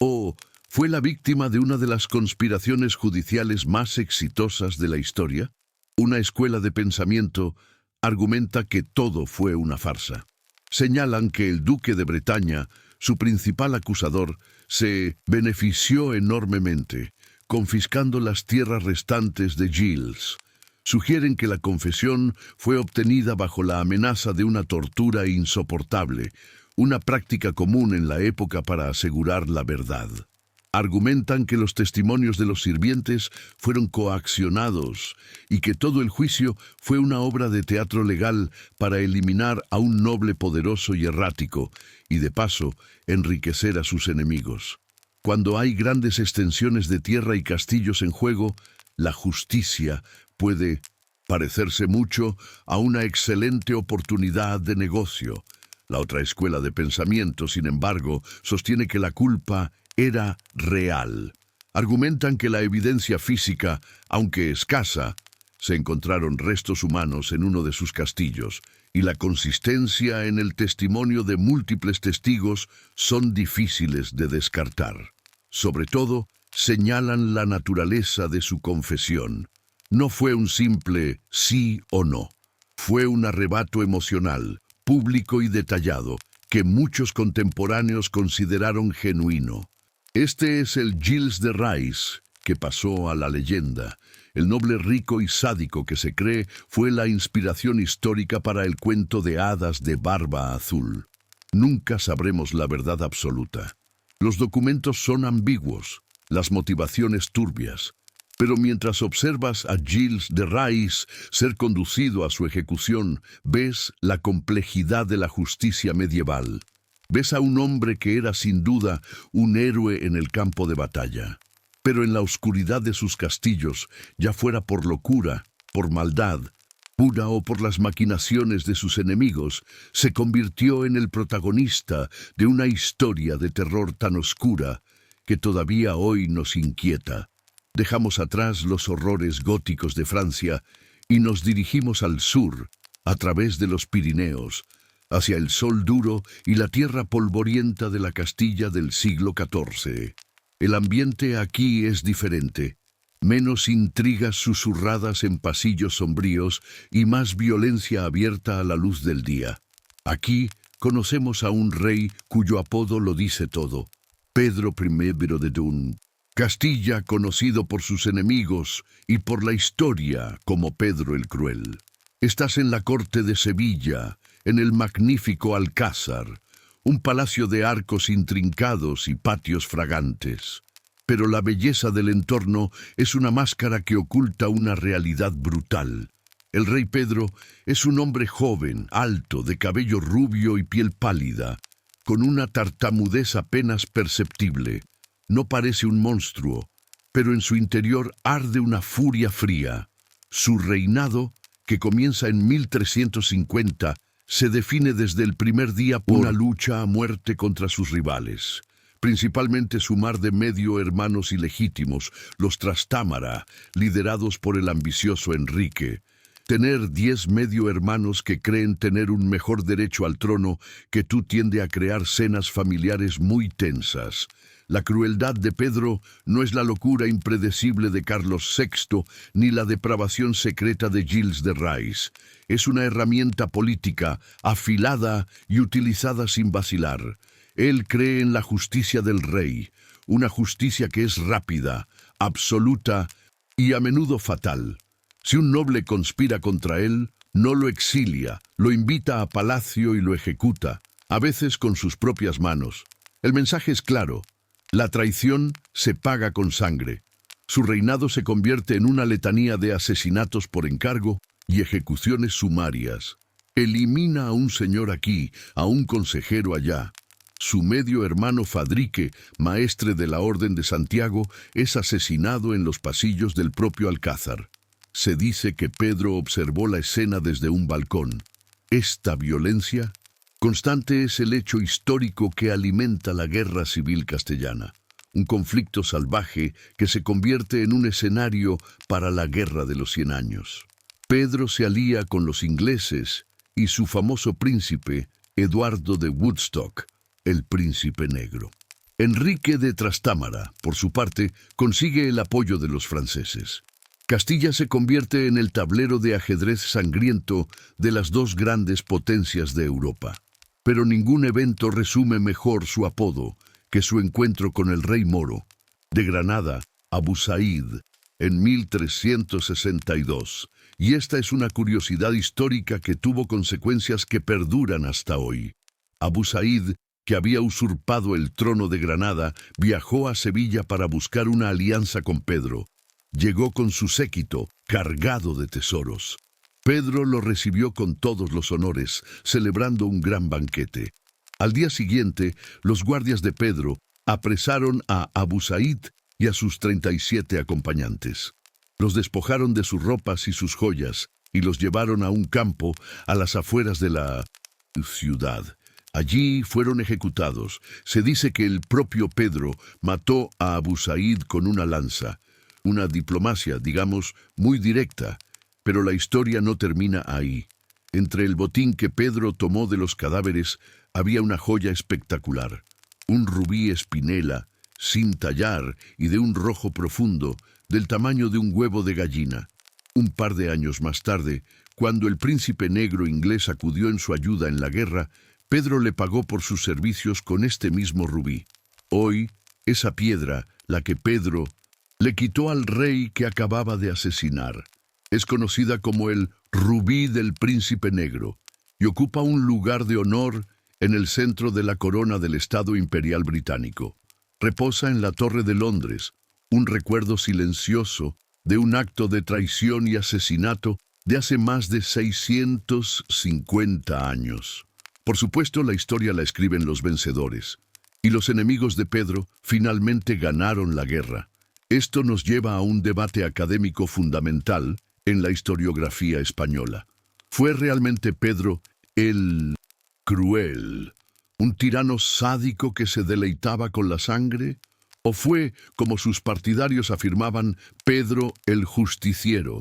¿O fue la víctima de una de las conspiraciones judiciales más exitosas de la historia? Una escuela de pensamiento argumenta que todo fue una farsa. Señalan que el duque de Bretaña, su principal acusador, se benefició enormemente, confiscando las tierras restantes de Gilles. Sugieren que la confesión fue obtenida bajo la amenaza de una tortura insoportable, una práctica común en la época para asegurar la verdad. Argumentan que los testimonios de los sirvientes fueron coaccionados y que todo el juicio fue una obra de teatro legal para eliminar a un noble poderoso y errático y, de paso, enriquecer a sus enemigos. Cuando hay grandes extensiones de tierra y castillos en juego, la justicia puede parecerse mucho a una excelente oportunidad de negocio. La otra escuela de pensamiento, sin embargo, sostiene que la culpa era real. Argumentan que la evidencia física, aunque escasa, se encontraron restos humanos en uno de sus castillos, y la consistencia en el testimonio de múltiples testigos son difíciles de descartar. Sobre todo, señalan la naturaleza de su confesión. No fue un simple sí o no. Fue un arrebato emocional, público y detallado, que muchos contemporáneos consideraron genuino. Este es el Gilles de Rais que pasó a la leyenda. El noble rico y sádico que se cree fue la inspiración histórica para el cuento de hadas de Barba Azul. Nunca sabremos la verdad absoluta. Los documentos son ambiguos, las motivaciones turbias. Pero mientras observas a Gilles de Rais ser conducido a su ejecución, ves la complejidad de la justicia medieval. Ves a un hombre que era sin duda un héroe en el campo de batalla, pero en la oscuridad de sus castillos, ya fuera por locura, por maldad una o por las maquinaciones de sus enemigos, se convirtió en el protagonista de una historia de terror tan oscura que todavía hoy nos inquieta. Dejamos atrás los horrores góticos de Francia y nos dirigimos al sur, a través de los Pirineos, hacia el sol duro y la tierra polvorienta de la Castilla del siglo XIV. El ambiente aquí es diferente. Menos intrigas susurradas en pasillos sombríos y más violencia abierta a la luz del día. Aquí conocemos a un rey cuyo apodo lo dice todo. Pedro I de Dun. Castilla conocido por sus enemigos y por la historia como Pedro el Cruel. Estás en la corte de Sevilla, en el magnífico Alcázar, un palacio de arcos intrincados y patios fragantes. Pero la belleza del entorno es una máscara que oculta una realidad brutal. El rey Pedro es un hombre joven, alto, de cabello rubio y piel pálida, con una tartamudez apenas perceptible. No parece un monstruo, pero en su interior arde una furia fría. Su reinado, que comienza en 1350, se define desde el primer día por una lucha a muerte contra sus rivales. Principalmente su mar de medio hermanos ilegítimos, los Trastámara, liderados por el ambicioso Enrique. Tener 10 medio hermanos que creen tener un mejor derecho al trono que tú tiende a crear cenas familiares muy tensas. La crueldad de Pedro no es la locura impredecible de Carlos VI ni la depravación secreta de Gilles de Rais. Es una herramienta política afilada y utilizada sin vacilar. Él cree en la justicia del rey, una justicia que es rápida, absoluta y a menudo fatal. Si un noble conspira contra él, no lo exilia, lo invita a palacio y lo ejecuta, a veces con sus propias manos. El mensaje es claro: la traición se paga con sangre. Su reinado se convierte en una letanía de asesinatos por encargo y ejecuciones sumarias. Elimina a un señor aquí, a un consejero allá. Su medio hermano Fadrique, maestre de la Orden de Santiago, es asesinado en los pasillos del propio Alcázar. Se dice que Pedro observó la escena desde un balcón. Esta violencia constante es el hecho histórico que alimenta la guerra civil castellana, un conflicto salvaje que se convierte en un escenario para la Guerra de los 100 años. Pedro se alía con los ingleses y su famoso príncipe, Eduardo de Woodstock, el príncipe negro. Enrique de Trastámara, por su parte, consigue el apoyo de los franceses. Castilla se convierte en el tablero de ajedrez sangriento de las dos grandes potencias de Europa. Pero ningún evento resume mejor su apodo que su encuentro con el rey moro de Granada, Abu Said, en 1362. Y esta es una curiosidad histórica que tuvo consecuencias que perduran hasta hoy. Abu Said, que había usurpado el trono de Granada, viajó a Sevilla para buscar una alianza con Pedro. Llegó con su séquito, cargado de tesoros. Pedro lo recibió con todos los honores, celebrando un gran banquete. Al día siguiente, los guardias de Pedro apresaron a Abu Said y a sus 37 acompañantes. Los despojaron de sus ropas y sus joyas y los llevaron a un campo a las afueras de la ciudad. Allí fueron ejecutados. Se dice que el propio Pedro mató a Abu Said con una lanza. Una diplomacia, digamos, muy directa. Pero la historia no termina ahí. Entre el botín que Pedro tomó de los cadáveres había una joya espectacular. Un rubí espinela, sin tallar y de un rojo profundo, del tamaño de un huevo de gallina. Un par de años más tarde, cuando el príncipe negro inglés acudió en su ayuda en la guerra, Pedro le pagó por sus servicios con este mismo rubí. Hoy, esa piedra, la que Pedro le quitó al rey que acababa de asesinar, es conocida como el Rubí del Príncipe Negro y ocupa un lugar de honor en el centro de la corona del Estado Imperial Británico. Reposa en la Torre de Londres, un recuerdo silencioso de un acto de traición y asesinato de hace más de 650 años. Por supuesto, la historia la escriben los vencedores, y los enemigos de Pedro finalmente ganaron la guerra. Esto nos lleva a un debate académico fundamental en la historiografía española. ¿Fue realmente Pedro el cruel, un tirano sádico que se deleitaba con la sangre? ¿O fue, como sus partidarios afirmaban, Pedro el justiciero?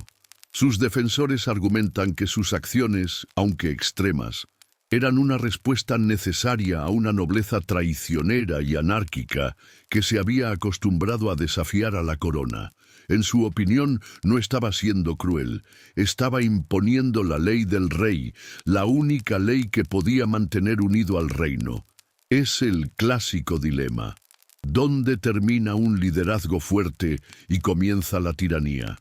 Sus defensores argumentan que sus acciones, aunque extremas, eran una respuesta necesaria a una nobleza traicionera y anárquica que se había acostumbrado a desafiar a la corona. En su opinión, no estaba siendo cruel, estaba imponiendo la ley del rey, la única ley que podía mantener unido al reino. Es el clásico dilema. ¿Dónde termina un liderazgo fuerte y comienza la tiranía?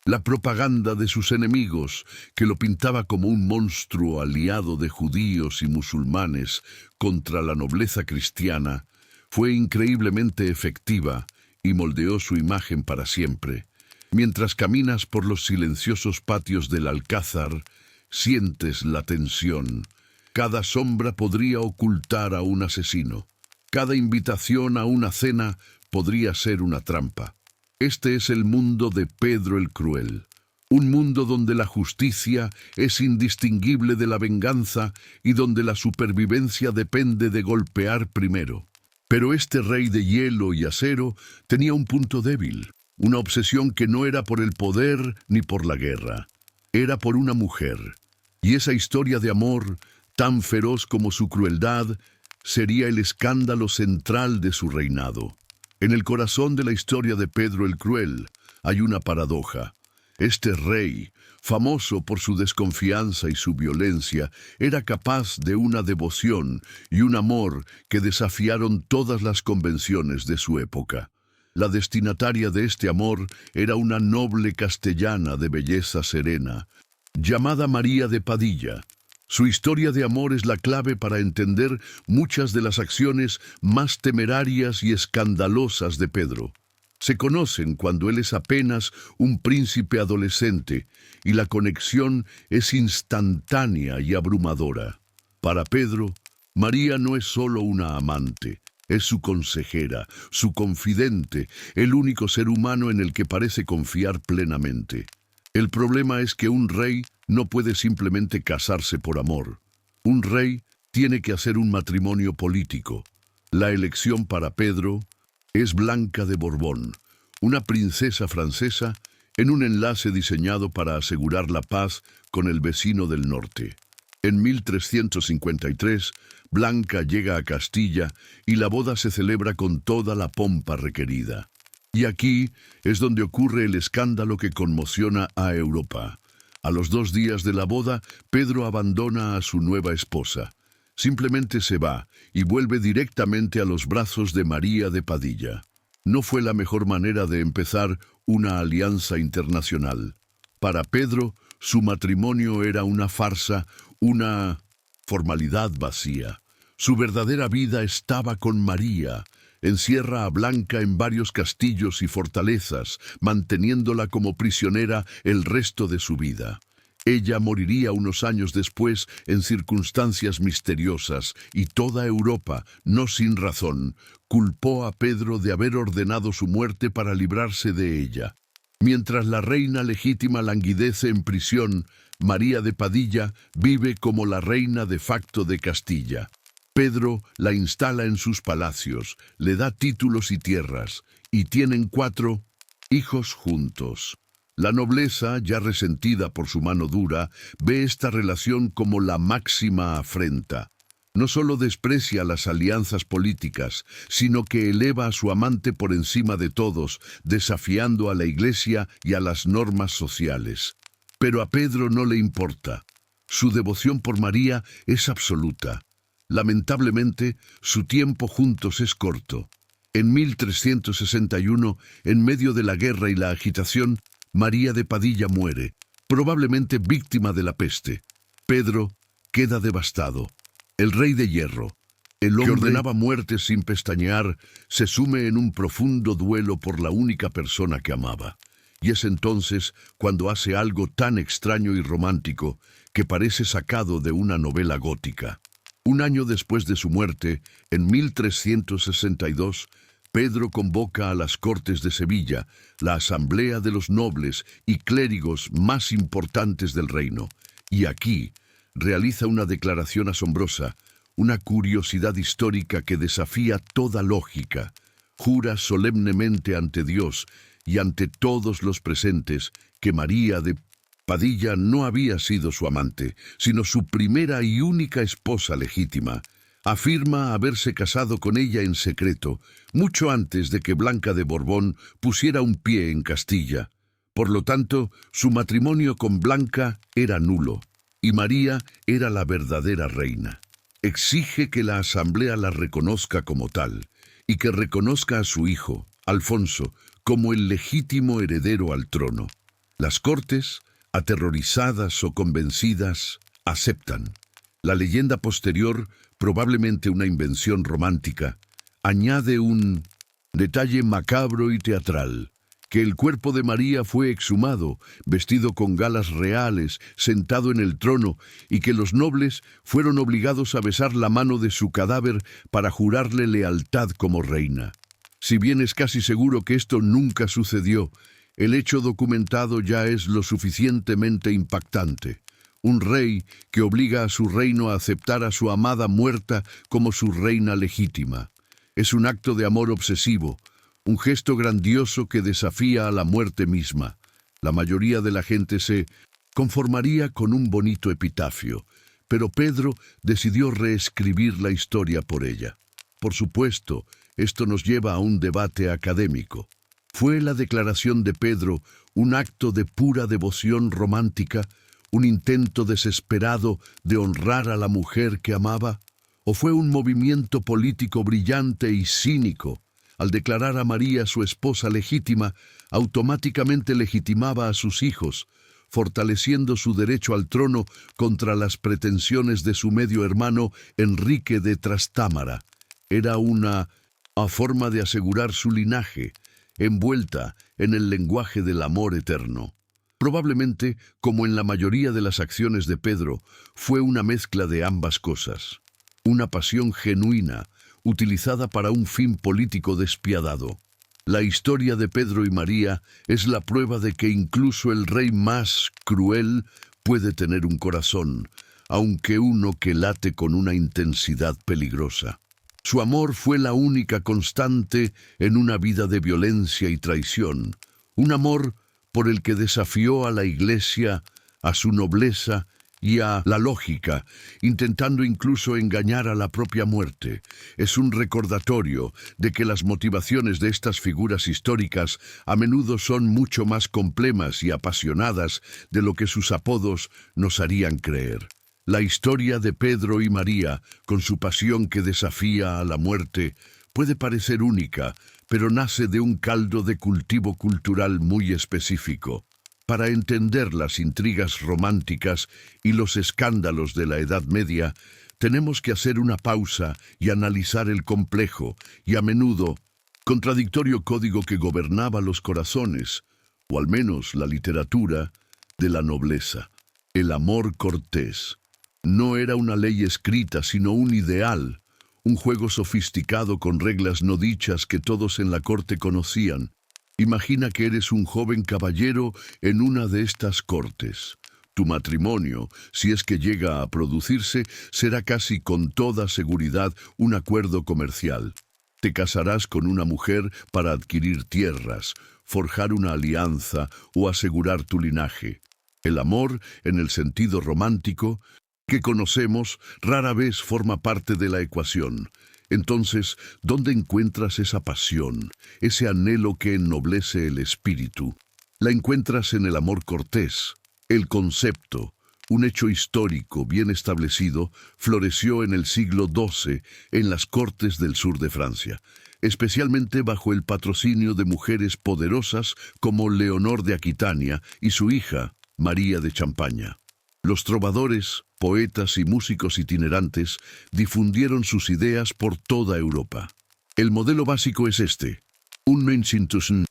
La propaganda de sus enemigos, que lo pintaba como un monstruo aliado de judíos y musulmanes contra la nobleza cristiana, fue increíblemente efectiva y moldeó su imagen para siempre. Mientras caminas por los silenciosos patios del Alcázar, sientes la tensión. Cada sombra podría ocultar a un asesino. Cada invitación a una cena podría ser una trampa. Este es el mundo de Pedro el Cruel, un mundo donde la justicia es indistinguible de la venganza y donde la supervivencia depende de golpear primero. Pero este rey de hielo y acero tenía un punto débil, una obsesión que no era por el poder ni por la guerra, era por una mujer. Y esa historia de amor, tan feroz como su crueldad, sería el escándalo central de su reinado. En el corazón de la historia de Pedro el Cruel hay una paradoja. Este rey, famoso por su desconfianza y su violencia, era capaz de una devoción y un amor que desafiaron todas las convenciones de su época. La destinataria de este amor era una noble castellana de belleza serena, llamada María de Padilla. Su historia de amor es la clave para entender muchas de las acciones más temerarias y escandalosas de Pedro. Se conocen cuando él es apenas un príncipe adolescente y la conexión es instantánea y abrumadora. Para Pedro, María no es solo una amante, es su consejera, su confidente, el único ser humano en el que parece confiar plenamente. El problema es que un rey no puede simplemente casarse por amor. Un rey tiene que hacer un matrimonio político. La elección para Pedro es Blanca de Borbón, una princesa francesa en un enlace diseñado para asegurar la paz con el vecino del norte. En 1353, Blanca llega a Castilla y la boda se celebra con toda la pompa requerida. Y aquí es donde ocurre el escándalo que conmociona a Europa. A los 2 días de la boda, Pedro abandona a su nueva esposa. Simplemente se va y vuelve directamente a los brazos de María de Padilla. No fue la mejor manera de empezar una alianza internacional. Para Pedro, su matrimonio era una farsa, una formalidad vacía. Su verdadera vida estaba con María. Encierra a Blanca en varios castillos y fortalezas, manteniéndola como prisionera el resto de su vida. Ella moriría unos años después en circunstancias misteriosas y toda Europa, no sin razón, culpó a Pedro de haber ordenado su muerte para librarse de ella. Mientras la reina legítima languidece en prisión, María de Padilla vive como la reina de facto de Castilla. Pedro la instala en sus palacios, le da títulos y tierras, y tienen 4 hijos juntos. La nobleza, ya resentida por su mano dura, ve esta relación como la máxima afrenta. No solo desprecia las alianzas políticas, sino que eleva a su amante por encima de todos, desafiando a la Iglesia y a las normas sociales. Pero a Pedro no le importa. Su devoción por María es absoluta. Lamentablemente, su tiempo juntos es corto. En 1361, en medio de la guerra y la agitación, María de Padilla muere, probablemente víctima de la peste. Pedro queda devastado. El rey de hierro, el hombre que ordenaba muerte sin pestañear, se sume en un profundo duelo por la única persona que amaba. Y es entonces cuando hace algo tan extraño y romántico que parece sacado de una novela gótica. Un año después de su muerte, en 1362, Pedro convoca a las Cortes de Sevilla, la asamblea de los nobles y clérigos más importantes del reino, y aquí realiza una declaración asombrosa, una curiosidad histórica que desafía toda lógica. Jura solemnemente ante Dios y ante todos los presentes que María de Padilla no había sido su amante, sino su primera y única esposa legítima. Afirma haberse casado con ella en secreto, mucho antes de que Blanca de Borbón pusiera un pie en Castilla. Por lo tanto, su matrimonio con Blanca era nulo, y María era la verdadera reina. Exige que la asamblea la reconozca como tal, y que reconozca a su hijo, Alfonso, como el legítimo heredero al trono. Las Cortes, aterrorizadas o convencidas, aceptan. La leyenda posterior, probablemente una invención romántica, añade un detalle macabro y teatral, que el cuerpo de María fue exhumado, vestido con galas reales, sentado en el trono, y que los nobles fueron obligados a besar la mano de su cadáver para jurarle lealtad como reina. Si bien es casi seguro que esto nunca sucedió, el hecho documentado ya es lo suficientemente impactante. Un rey que obliga a su reino a aceptar a su amada muerta como su reina legítima. Es un acto de amor obsesivo, un gesto grandioso que desafía a la muerte misma. La mayoría de la gente se conformaría con un bonito epitafio, pero Pedro decidió reescribir la historia por ella. Por supuesto, esto nos lleva a un debate académico. ¿Fue la declaración de Pedro un acto de pura devoción romántica, un intento desesperado de honrar a la mujer que amaba? ¿O fue un movimiento político brillante y cínico? Al declarar a María su esposa legítima, automáticamente legitimaba a sus hijos, fortaleciendo su derecho al trono contra las pretensiones de su medio hermano Enrique de Trastámara. Era una forma de asegurar su linaje, envuelta en el lenguaje del amor eterno. Probablemente, como en la mayoría de las acciones de Pedro, fue una mezcla de ambas cosas. Una pasión genuina, utilizada para un fin político despiadado. La historia de Pedro y María es la prueba de que incluso el rey más cruel puede tener un corazón, aunque uno que late con una intensidad peligrosa. Su amor fue la única constante en una vida de violencia y traición, un amor por el que desafió a la Iglesia, a su nobleza y a la lógica, intentando incluso engañar a la propia muerte. Es un recordatorio de que las motivaciones de estas figuras históricas a menudo son mucho más complejas y apasionadas de lo que sus apodos nos harían creer. La historia de Pedro y María, con su pasión que desafía a la muerte, puede parecer única, pero nace de un caldo de cultivo cultural muy específico. Para entender las intrigas románticas y los escándalos de la Edad Media, tenemos que hacer una pausa y analizar el complejo y a menudo contradictorio código que gobernaba los corazones, o al menos la literatura, de la nobleza. El amor cortés no era una ley escrita, sino un ideal, un juego sofisticado con reglas no dichas que todos en la corte conocían. Imagina que eres un joven caballero en una de estas cortes. Tu matrimonio, si es que llega a producirse, será casi con toda seguridad un acuerdo comercial. Te casarás con una mujer para adquirir tierras, forjar una alianza o asegurar tu linaje. El amor, en el sentido romántico que conocemos, rara vez forma parte de la ecuación. Entonces, ¿dónde encuentras esa pasión, ese anhelo que ennoblece el espíritu? La encuentras en el amor cortés. El concepto, un hecho histórico bien establecido, floreció en el siglo XII en las cortes del sur de Francia, especialmente bajo el patrocinio de mujeres poderosas como Leonor de Aquitania y su hija, María de Champaña. Los trovadores, poetas y músicos itinerantes difundieron sus ideas por toda Europa. El modelo básico es este. Un Mensintusen,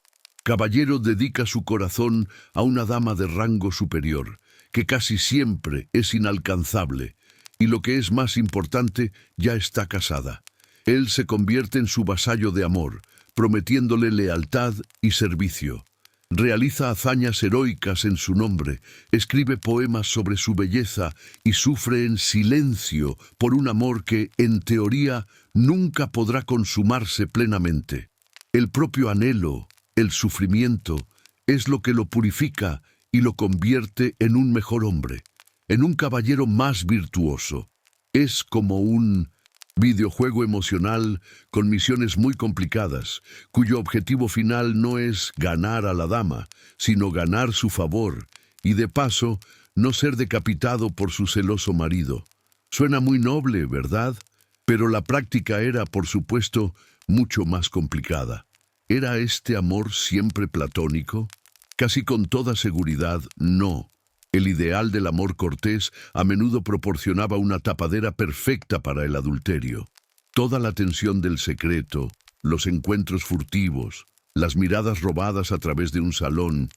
caballero dedica su corazón a una dama de rango superior, que casi siempre es inalcanzable, y lo que es más importante, ya está casada. Él se convierte en su vasallo de amor, prometiéndole lealtad y servicio. Realiza hazañas heroicas en su nombre, escribe poemas sobre su belleza y sufre en silencio por un amor que, en teoría, nunca podrá consumarse plenamente. El propio anhelo, el sufrimiento, es lo que lo purifica y lo convierte en un mejor hombre, en un caballero más virtuoso. Es como un videojuego emocional con misiones muy complicadas, cuyo objetivo final no es ganar a la dama, sino ganar su favor y, de paso, no ser decapitado por su celoso marido. Suena muy noble, ¿verdad? Pero la práctica era, por supuesto, mucho más complicada. ¿Era este amor siempre platónico? Casi con toda seguridad, no. El ideal del amor cortés a menudo proporcionaba una tapadera perfecta para el adulterio. Toda la tensión del secreto, los encuentros furtivos, las miradas robadas a través de un salón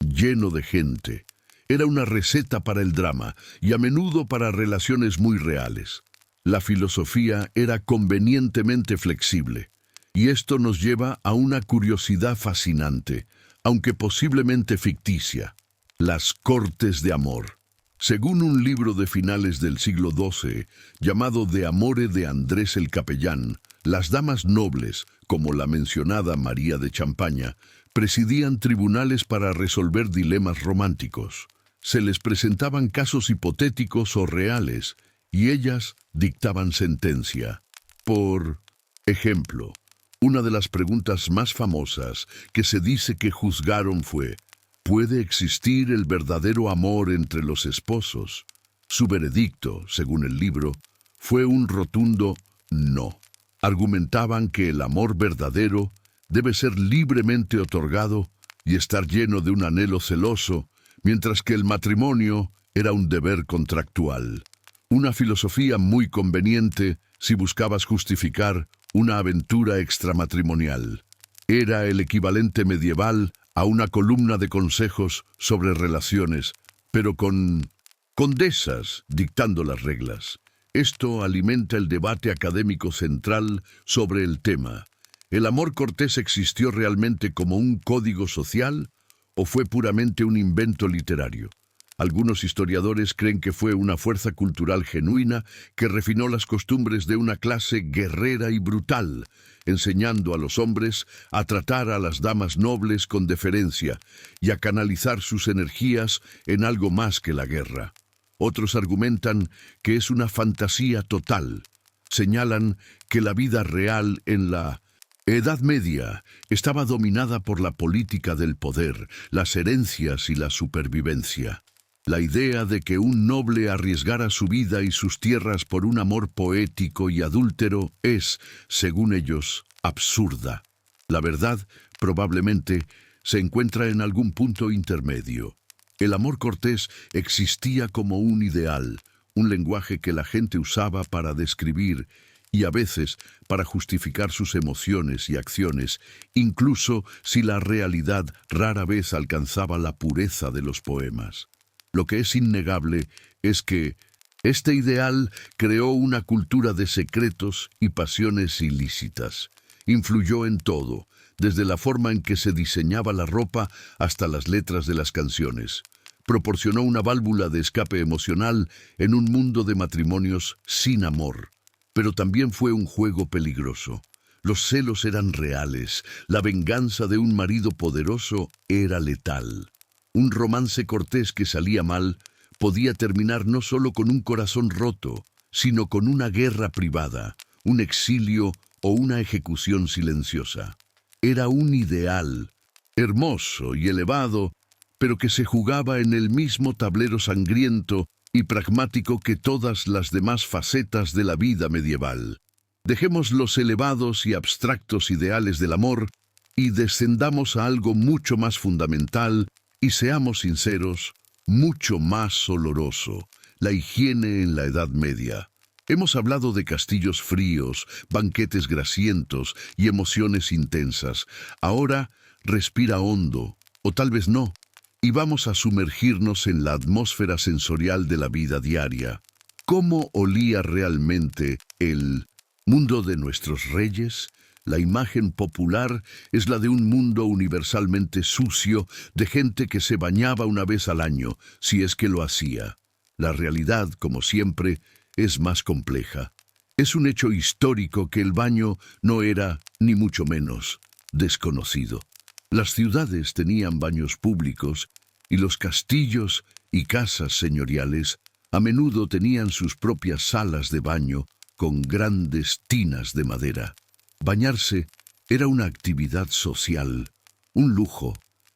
lleno de gente, era una receta para el drama y a menudo para relaciones muy reales. La filosofía era convenientemente flexible, y esto nos lleva a una curiosidad fascinante, aunque posiblemente ficticia. Las cortes de amor. Según un libro de finales del siglo XII, llamado De Amore de Andrés el Capellán, las damas nobles, como la mencionada María de Champaña, presidían tribunales para resolver dilemas románticos. Se les presentaban casos hipotéticos o reales, y ellas dictaban sentencia. Por ejemplo, una de las preguntas más famosas que se dice que juzgaron fue: ¿puede existir el verdadero amor entre los esposos? Su veredicto, según el libro, fue un rotundo no. Argumentaban que el amor verdadero debe ser libremente otorgado y estar lleno de un anhelo celoso, mientras que el matrimonio era un deber contractual. Una filosofía muy conveniente si buscabas justificar una aventura extramatrimonial. Era el equivalente medieval a una columna de consejos sobre relaciones, pero con condesas dictando las reglas. Esto alimenta el debate académico central sobre el tema. ¿El amor cortés existió realmente como un código social o fue puramente un invento literario? Algunos historiadores creen que fue una fuerza cultural genuina que refinó las costumbres de una clase guerrera y brutal, enseñando a los hombres a tratar a las damas nobles con deferencia y a canalizar sus energías en algo más que la guerra. Otros argumentan que es una fantasía total. Señalan que la vida real en la Edad Media estaba dominada por la política del poder, las herencias y la supervivencia. La idea de que un noble arriesgara su vida y sus tierras por un amor poético y adúltero es, según ellos, absurda. La verdad, probablemente, se encuentra en algún punto intermedio. El amor cortés existía como un ideal, un lenguaje que la gente usaba para describir y a veces para justificar sus emociones y acciones, incluso si la realidad rara vez alcanzaba la pureza de los poemas. Lo que es innegable es que este ideal creó una cultura de secretos y pasiones ilícitas. Influyó en todo, desde la forma en que se diseñaba la ropa hasta las letras de las canciones. Proporcionó una válvula de escape emocional en un mundo de matrimonios sin amor. Pero también fue un juego peligroso. Los celos eran reales, la venganza de un marido poderoso era letal. Un romance cortés que salía mal podía terminar no solo con un corazón roto, sino con una guerra privada, un exilio o una ejecución silenciosa. Era un ideal, hermoso y elevado, pero que se jugaba en el mismo tablero sangriento y pragmático que todas las demás facetas de la vida medieval. Dejemos los elevados y abstractos ideales del amor y descendamos a algo mucho más fundamental y, seamos sinceros, mucho más oloroso: la higiene en la Edad Media. Hemos hablado de castillos fríos, banquetes grasientos y emociones intensas. Ahora respira hondo, o tal vez no, y vamos a sumergirnos en la atmósfera sensorial de la vida diaria. ¿Cómo olía realmente el mundo de nuestros reyes? La imagen popular es la de un mundo universalmente sucio, de gente que se bañaba una vez al año, si es que lo hacía. La realidad, como siempre, es más compleja. Es un hecho histórico que el baño no era, ni mucho menos, desconocido. Las ciudades tenían baños públicos y los castillos y casas señoriales a menudo tenían sus propias salas de baño con grandes tinas de madera. Bañarse era una actividad social, un lujo.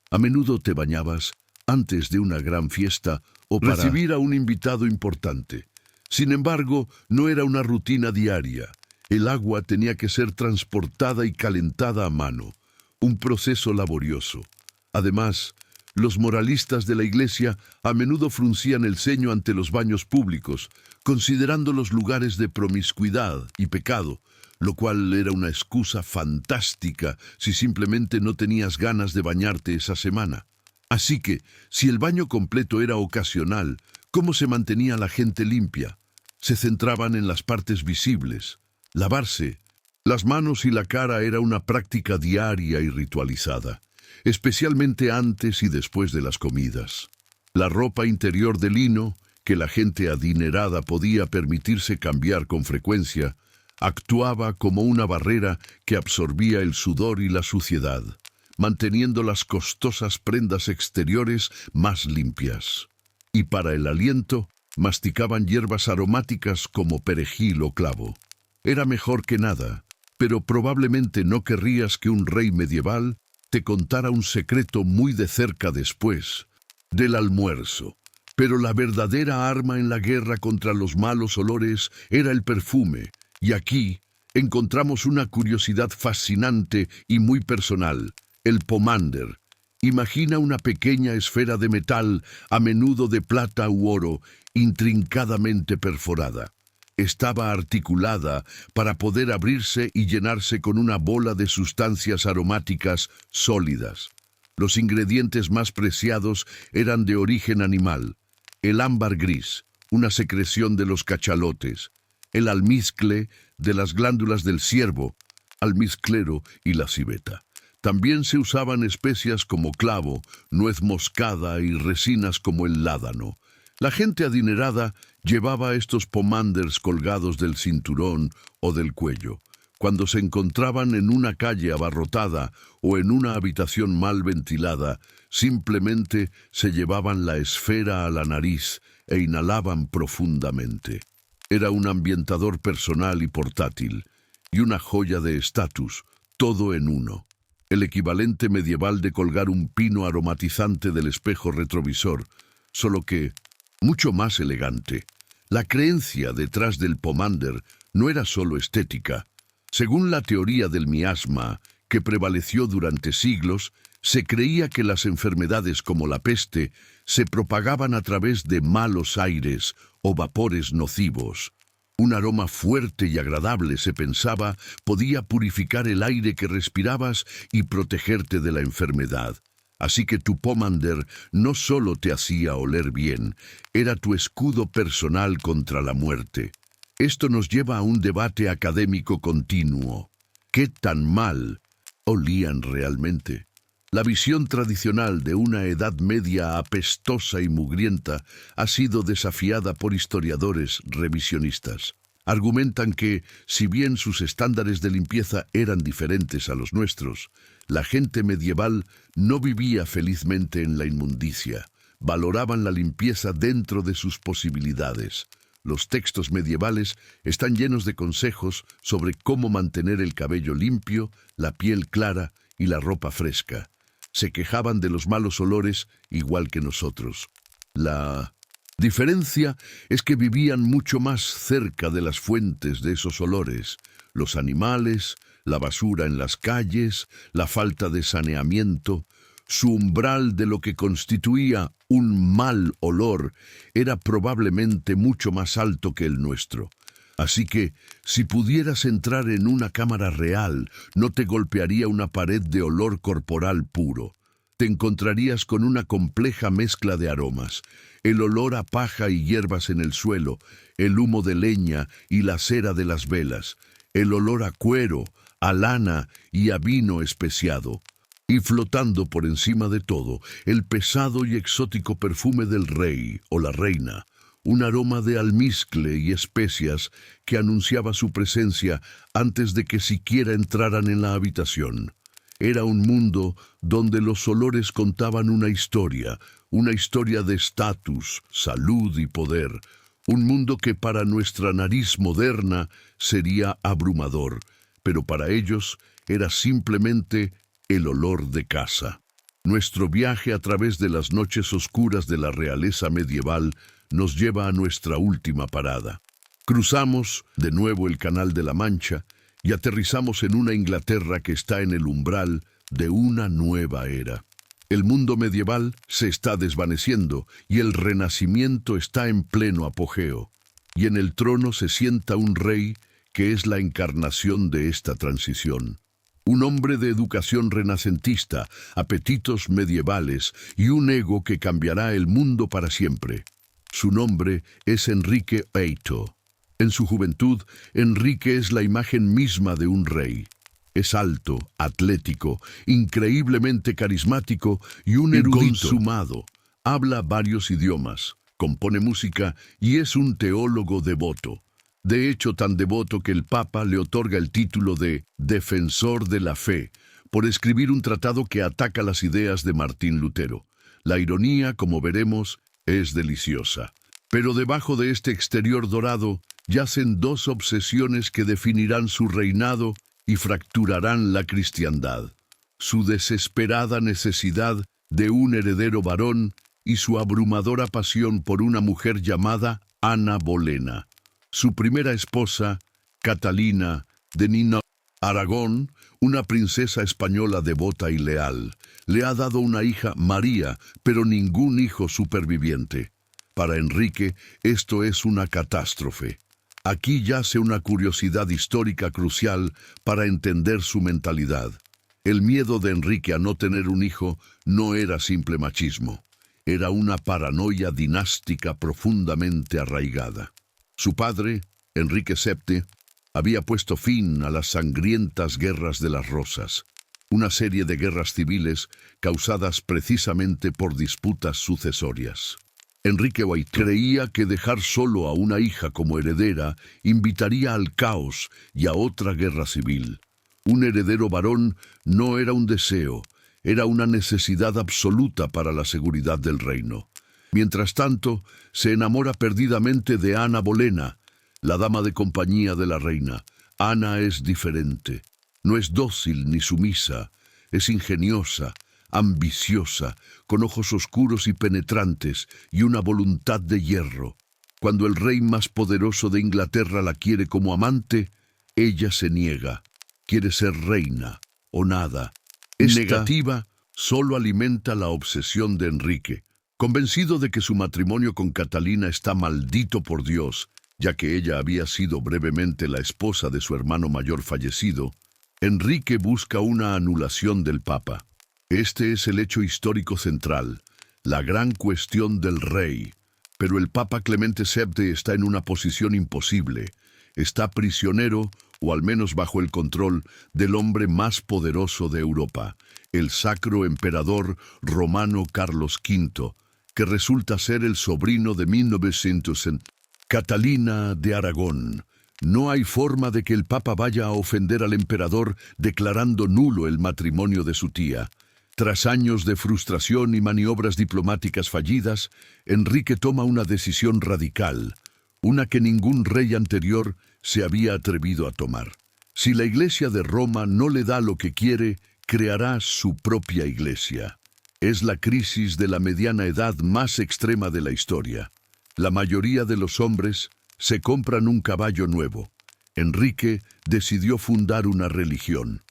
A menudo te bañabas antes de una gran fiesta o para recibir a un invitado importante. Sin embargo, no era una rutina diaria. El agua tenía que ser transportada y calentada a mano, un proceso laborioso. Además, los moralistas de la Iglesia a menudo fruncían el ceño ante los baños públicos, considerándolos lugares de promiscuidad y pecado, lo cual era una excusa fantástica si simplemente no tenías ganas de bañarte esa semana. Así que, si el baño completo era ocasional, ¿cómo se mantenía la gente limpia? Se centraban en las partes visibles. Lavarse las manos y la cara era una práctica diaria y ritualizada, especialmente antes y después de las comidas. La ropa interior de lino, que la gente adinerada podía permitirse cambiar con frecuencia, actuaba como una barrera que absorbía el sudor y la suciedad, manteniendo las costosas prendas exteriores más limpias. Y para el aliento, masticaban hierbas aromáticas como perejil o clavo. Era mejor que nada, pero probablemente no querrías que un rey medieval te contara un secreto muy de cerca después del almuerzo. Pero la verdadera arma en la guerra contra los malos olores era el perfume, y aquí encontramos una curiosidad fascinante y muy personal: el pomander. Imagina una pequeña esfera de metal, a menudo de plata u oro, intrincadamente perforada. Estaba articulada para poder abrirse y llenarse con una bola de sustancias aromáticas sólidas. Los ingredientes más preciados eran de origen animal: el ámbar gris, una secreción de los cachalotes; el almizcle, de las glándulas del ciervo, almizclero y la civeta. También se usaban especias como clavo, nuez moscada y resinas como el ládano. La gente adinerada llevaba estos pomanders colgados del cinturón o del cuello. Cuando se encontraban en una calle abarrotada o en una habitación mal ventilada, simplemente se llevaban la esfera a la nariz e inhalaban profundamente. Era un ambientador personal y portátil, y una joya de estatus, todo en uno. El equivalente medieval de colgar un pino aromatizante del espejo retrovisor, solo que mucho más elegante. La creencia detrás del pomander no era solo estética. Según la teoría del miasma, que prevaleció durante siglos, se creía que las enfermedades como la peste se propagaban a través de malos aires o vapores nocivos. Un aroma fuerte y agradable, se pensaba, podía purificar el aire que respirabas y protegerte de la enfermedad. Así que tu pomander no solo te hacía oler bien, era tu escudo personal contra la muerte. Esto nos lleva a un debate académico continuo. ¿Qué tan mal olían realmente? La visión tradicional de una Edad Media apestosa y mugrienta ha sido desafiada por historiadores revisionistas. Argumentan que, si bien sus estándares de limpieza eran diferentes a los nuestros, la gente medieval no vivía felizmente en la inmundicia. Valoraban la limpieza dentro de sus posibilidades. Los textos medievales están llenos de consejos sobre cómo mantener el cabello limpio, la piel clara y la ropa fresca. Se quejaban de los malos olores igual que nosotros. La diferencia es que vivían mucho más cerca de las fuentes de esos olores: los animales, la basura en las calles, la falta de saneamiento. Su umbral de lo que constituía un mal olor era probablemente mucho más alto que el nuestro. Así que, si pudieras entrar en una cámara real, no te golpearía una pared de olor corporal puro. Te encontrarías con una compleja mezcla de aromas: el olor a paja y hierbas en el suelo, el humo de leña y la cera de las velas, el olor a cuero, a lana y a vino especiado, y flotando por encima de todo el pesado y exótico perfume del rey o la reina, un aroma de almizcle y especias que anunciaba su presencia antes de que siquiera entraran en la habitación. Era un mundo donde los olores contaban una historia de estatus, salud y poder, un mundo que para nuestra nariz moderna sería abrumador, pero para ellos era simplemente el olor de casa. Nuestro viaje a través de las noches oscuras de la realeza medieval nos lleva a nuestra última parada. Cruzamos de nuevo el Canal de la Mancha y aterrizamos en una Inglaterra que está en el umbral de una nueva era. El mundo medieval se está desvaneciendo y el Renacimiento está en pleno apogeo. Y en el trono se sienta un rey que es la encarnación de esta transición. Un hombre de educación renacentista, apetitos medievales y un ego que cambiará el mundo para siempre. Su nombre es Enrique VIII. En su juventud, Enrique es la imagen misma de un rey. Es alto, atlético, increíblemente carismático y un erudito consumado. Habla varios idiomas, compone música y es un teólogo devoto. De hecho, tan devoto que el Papa le otorga el título de Defensor de la Fe, por escribir un tratado que ataca las ideas de Martín Lutero. La ironía, como veremos, es deliciosa. Pero debajo de este exterior dorado yacen dos obsesiones que definirán su reinado y fracturarán la cristiandad: su desesperada necesidad de un heredero varón y su abrumadora pasión por una mujer llamada Ana Bolena. Su primera esposa, Catalina de Nino Aragón, una princesa española devota y leal, le ha dado una hija, María, pero ningún hijo superviviente. Para Enrique, esto es una catástrofe. Aquí yace una curiosidad histórica crucial para entender su mentalidad. El miedo de Enrique a no tener un hijo no era simple machismo. Era una paranoia dinástica profundamente arraigada. Su padre, Enrique VII, había puesto fin a las sangrientas guerras de las Rosas, una serie de guerras civiles causadas precisamente por disputas sucesorias. Enrique VIII creía que dejar solo a una hija como heredera invitaría al caos y a otra guerra civil. Un heredero varón no era un deseo, era una necesidad absoluta para la seguridad del reino. Mientras tanto, se enamora perdidamente de Ana Bolena, la dama de compañía de la reina. Ana es diferente. No es dócil ni sumisa, es ingeniosa, ambiciosa, con ojos oscuros y penetrantes y una voluntad de hierro. Cuando el rey más poderoso de Inglaterra la quiere como amante, ella se niega. Quiere ser reina o nada. Esta negativa solo alimenta la obsesión de Enrique. Convencido de que su matrimonio con Catalina está maldito por Dios, ya que ella había sido brevemente la esposa de su hermano mayor fallecido, Enrique busca una anulación del Papa. Este es el hecho histórico central, la gran cuestión del rey. Pero el Papa Clemente VII está en una posición imposible. Está prisionero, o al menos bajo el control, del hombre más poderoso de Europa, el sacro emperador romano Carlos V, que resulta ser el sobrino de 1900, Catalina de Aragón. No hay forma de que el Papa vaya a ofender al emperador declarando nulo el matrimonio de su tía. Tras años de frustración y maniobras diplomáticas fallidas, Enrique toma una decisión radical, una que ningún rey anterior se había atrevido a tomar. Si la Iglesia de Roma no le da lo que quiere, creará su propia iglesia. Es la crisis de la mediana edad más extrema de la historia. La mayoría de los hombres se compran un caballo nuevo. Enrique decidió fundar una religión.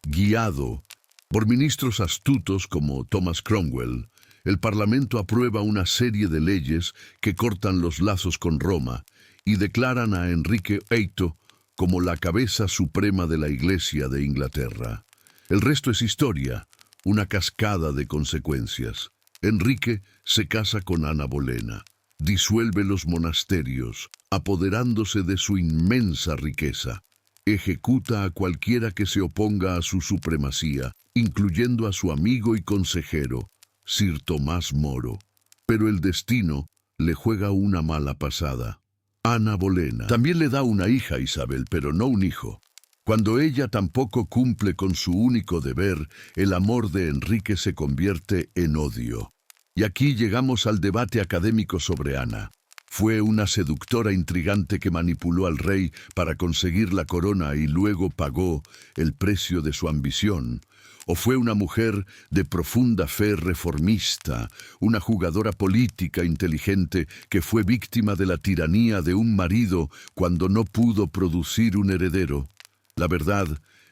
Guiado por ministros astutos como Thomas Cromwell, el Parlamento aprueba una serie de leyes que cortan los lazos con Roma y declaran a Enrique VIII como la cabeza suprema de la Iglesia de Inglaterra. El resto es historia, una cascada de consecuencias. Enrique se casa con Ana Bolena, disuelve los monasterios, apoderándose de su inmensa riqueza. Ejecuta a cualquiera que se oponga a su supremacía, incluyendo a su amigo y consejero, Sir Tomás Moro. Pero el destino le juega una mala pasada. Ana Bolena también le da una hija a Isabel, pero no un hijo. Cuando ella tampoco cumple con su único deber, el amor de Enrique se convierte en odio. Y aquí llegamos al debate académico sobre Ana. ¿Fue una seductora intrigante que manipuló al rey para conseguir la corona y luego pagó el precio de su ambición? ¿O fue una mujer de profunda fe reformista, una jugadora política inteligente que fue víctima de la tiranía de un marido cuando no pudo producir un heredero? La verdad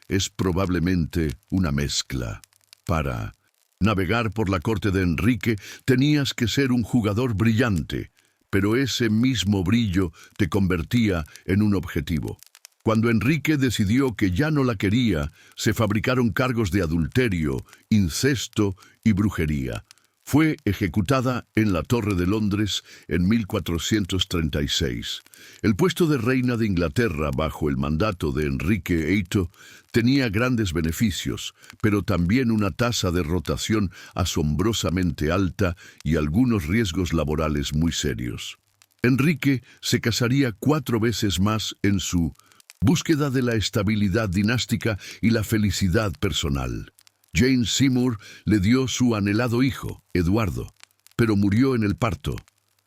es probablemente una mezcla. Para navegar por la corte de Enrique tenías que ser un jugador brillante, pero ese mismo brillo te convertía en un objetivo. Cuando Enrique decidió que ya no la quería, se fabricaron cargos de adulterio, incesto y brujería. Fue ejecutada en la Torre de Londres en 1436. El puesto de reina de Inglaterra bajo el mandato de Enrique VIII tenía grandes beneficios, pero también una tasa de rotación asombrosamente alta y algunos riesgos laborales muy serios. Enrique se casaría 4 veces más en su búsqueda de la estabilidad dinástica y la felicidad personal. Jane Seymour le dio su anhelado hijo, Eduardo, pero murió en el parto.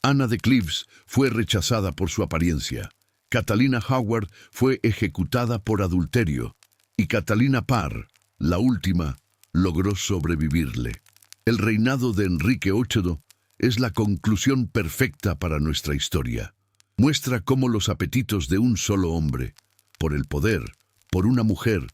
Ana de Cleves fue rechazada por su apariencia. Catalina Howard fue ejecutada por adulterio. Y Catalina Parr, la última, logró sobrevivirle. El reinado de Enrique VIII es la conclusión perfecta para nuestra historia. Muestra cómo los apetitos de un solo hombre, por el poder, por una mujer,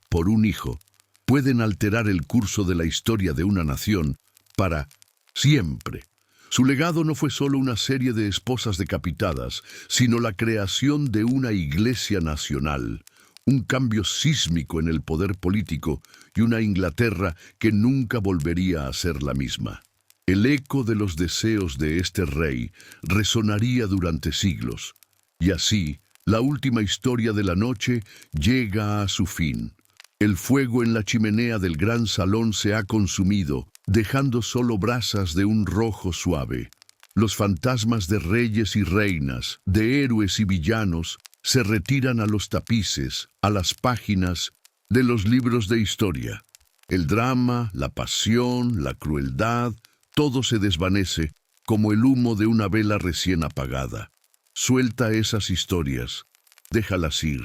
por un hijo, pueden alterar el curso de la historia de una nación para siempre. Su legado no fue solo una serie de esposas decapitadas, sino la creación de una iglesia nacional, un cambio sísmico en el poder político y una Inglaterra que nunca volvería a ser la misma. El eco de los deseos de este rey resonaría durante siglos, y así, la última historia de la noche llega a su fin. El fuego en la chimenea del gran salón se ha consumido, dejando solo brasas de un rojo suave. Los fantasmas de reyes y reinas, de héroes y villanos, se retiran a los tapices, a las páginas de los libros de historia. El drama, la pasión, la crueldad, todo se desvanece como el humo de una vela recién apagada. Suelta esas historias, déjalas ir.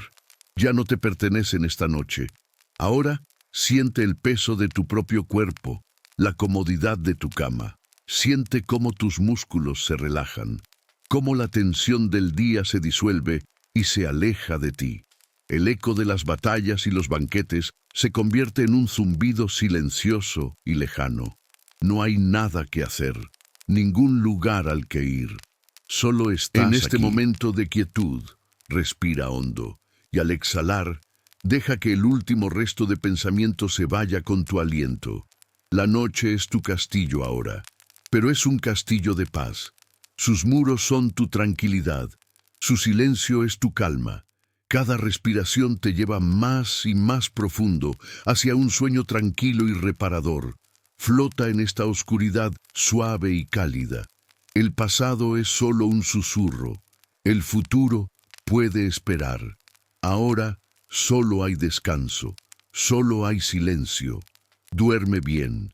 Ya no te pertenecen esta noche. Ahora siente el peso de tu propio cuerpo, la comodidad de tu cama. Siente cómo tus músculos se relajan, cómo la tensión del día se disuelve y se aleja de ti. El eco de las batallas y los banquetes se convierte en un zumbido silencioso y lejano. No hay nada que hacer, ningún lugar al que ir. Solo estás en este momento de quietud. Respira hondo y al exhalar, deja que el último resto de pensamiento se vaya con tu aliento. La noche es tu castillo ahora, pero es un castillo de paz. Sus muros son tu tranquilidad, su silencio es tu calma. Cada respiración te lleva más y más profundo hacia un sueño tranquilo y reparador. Flota en esta oscuridad suave y cálida. El pasado es solo un susurro. El futuro puede esperar. Ahora solo hay descanso, solo hay silencio. Duerme bien,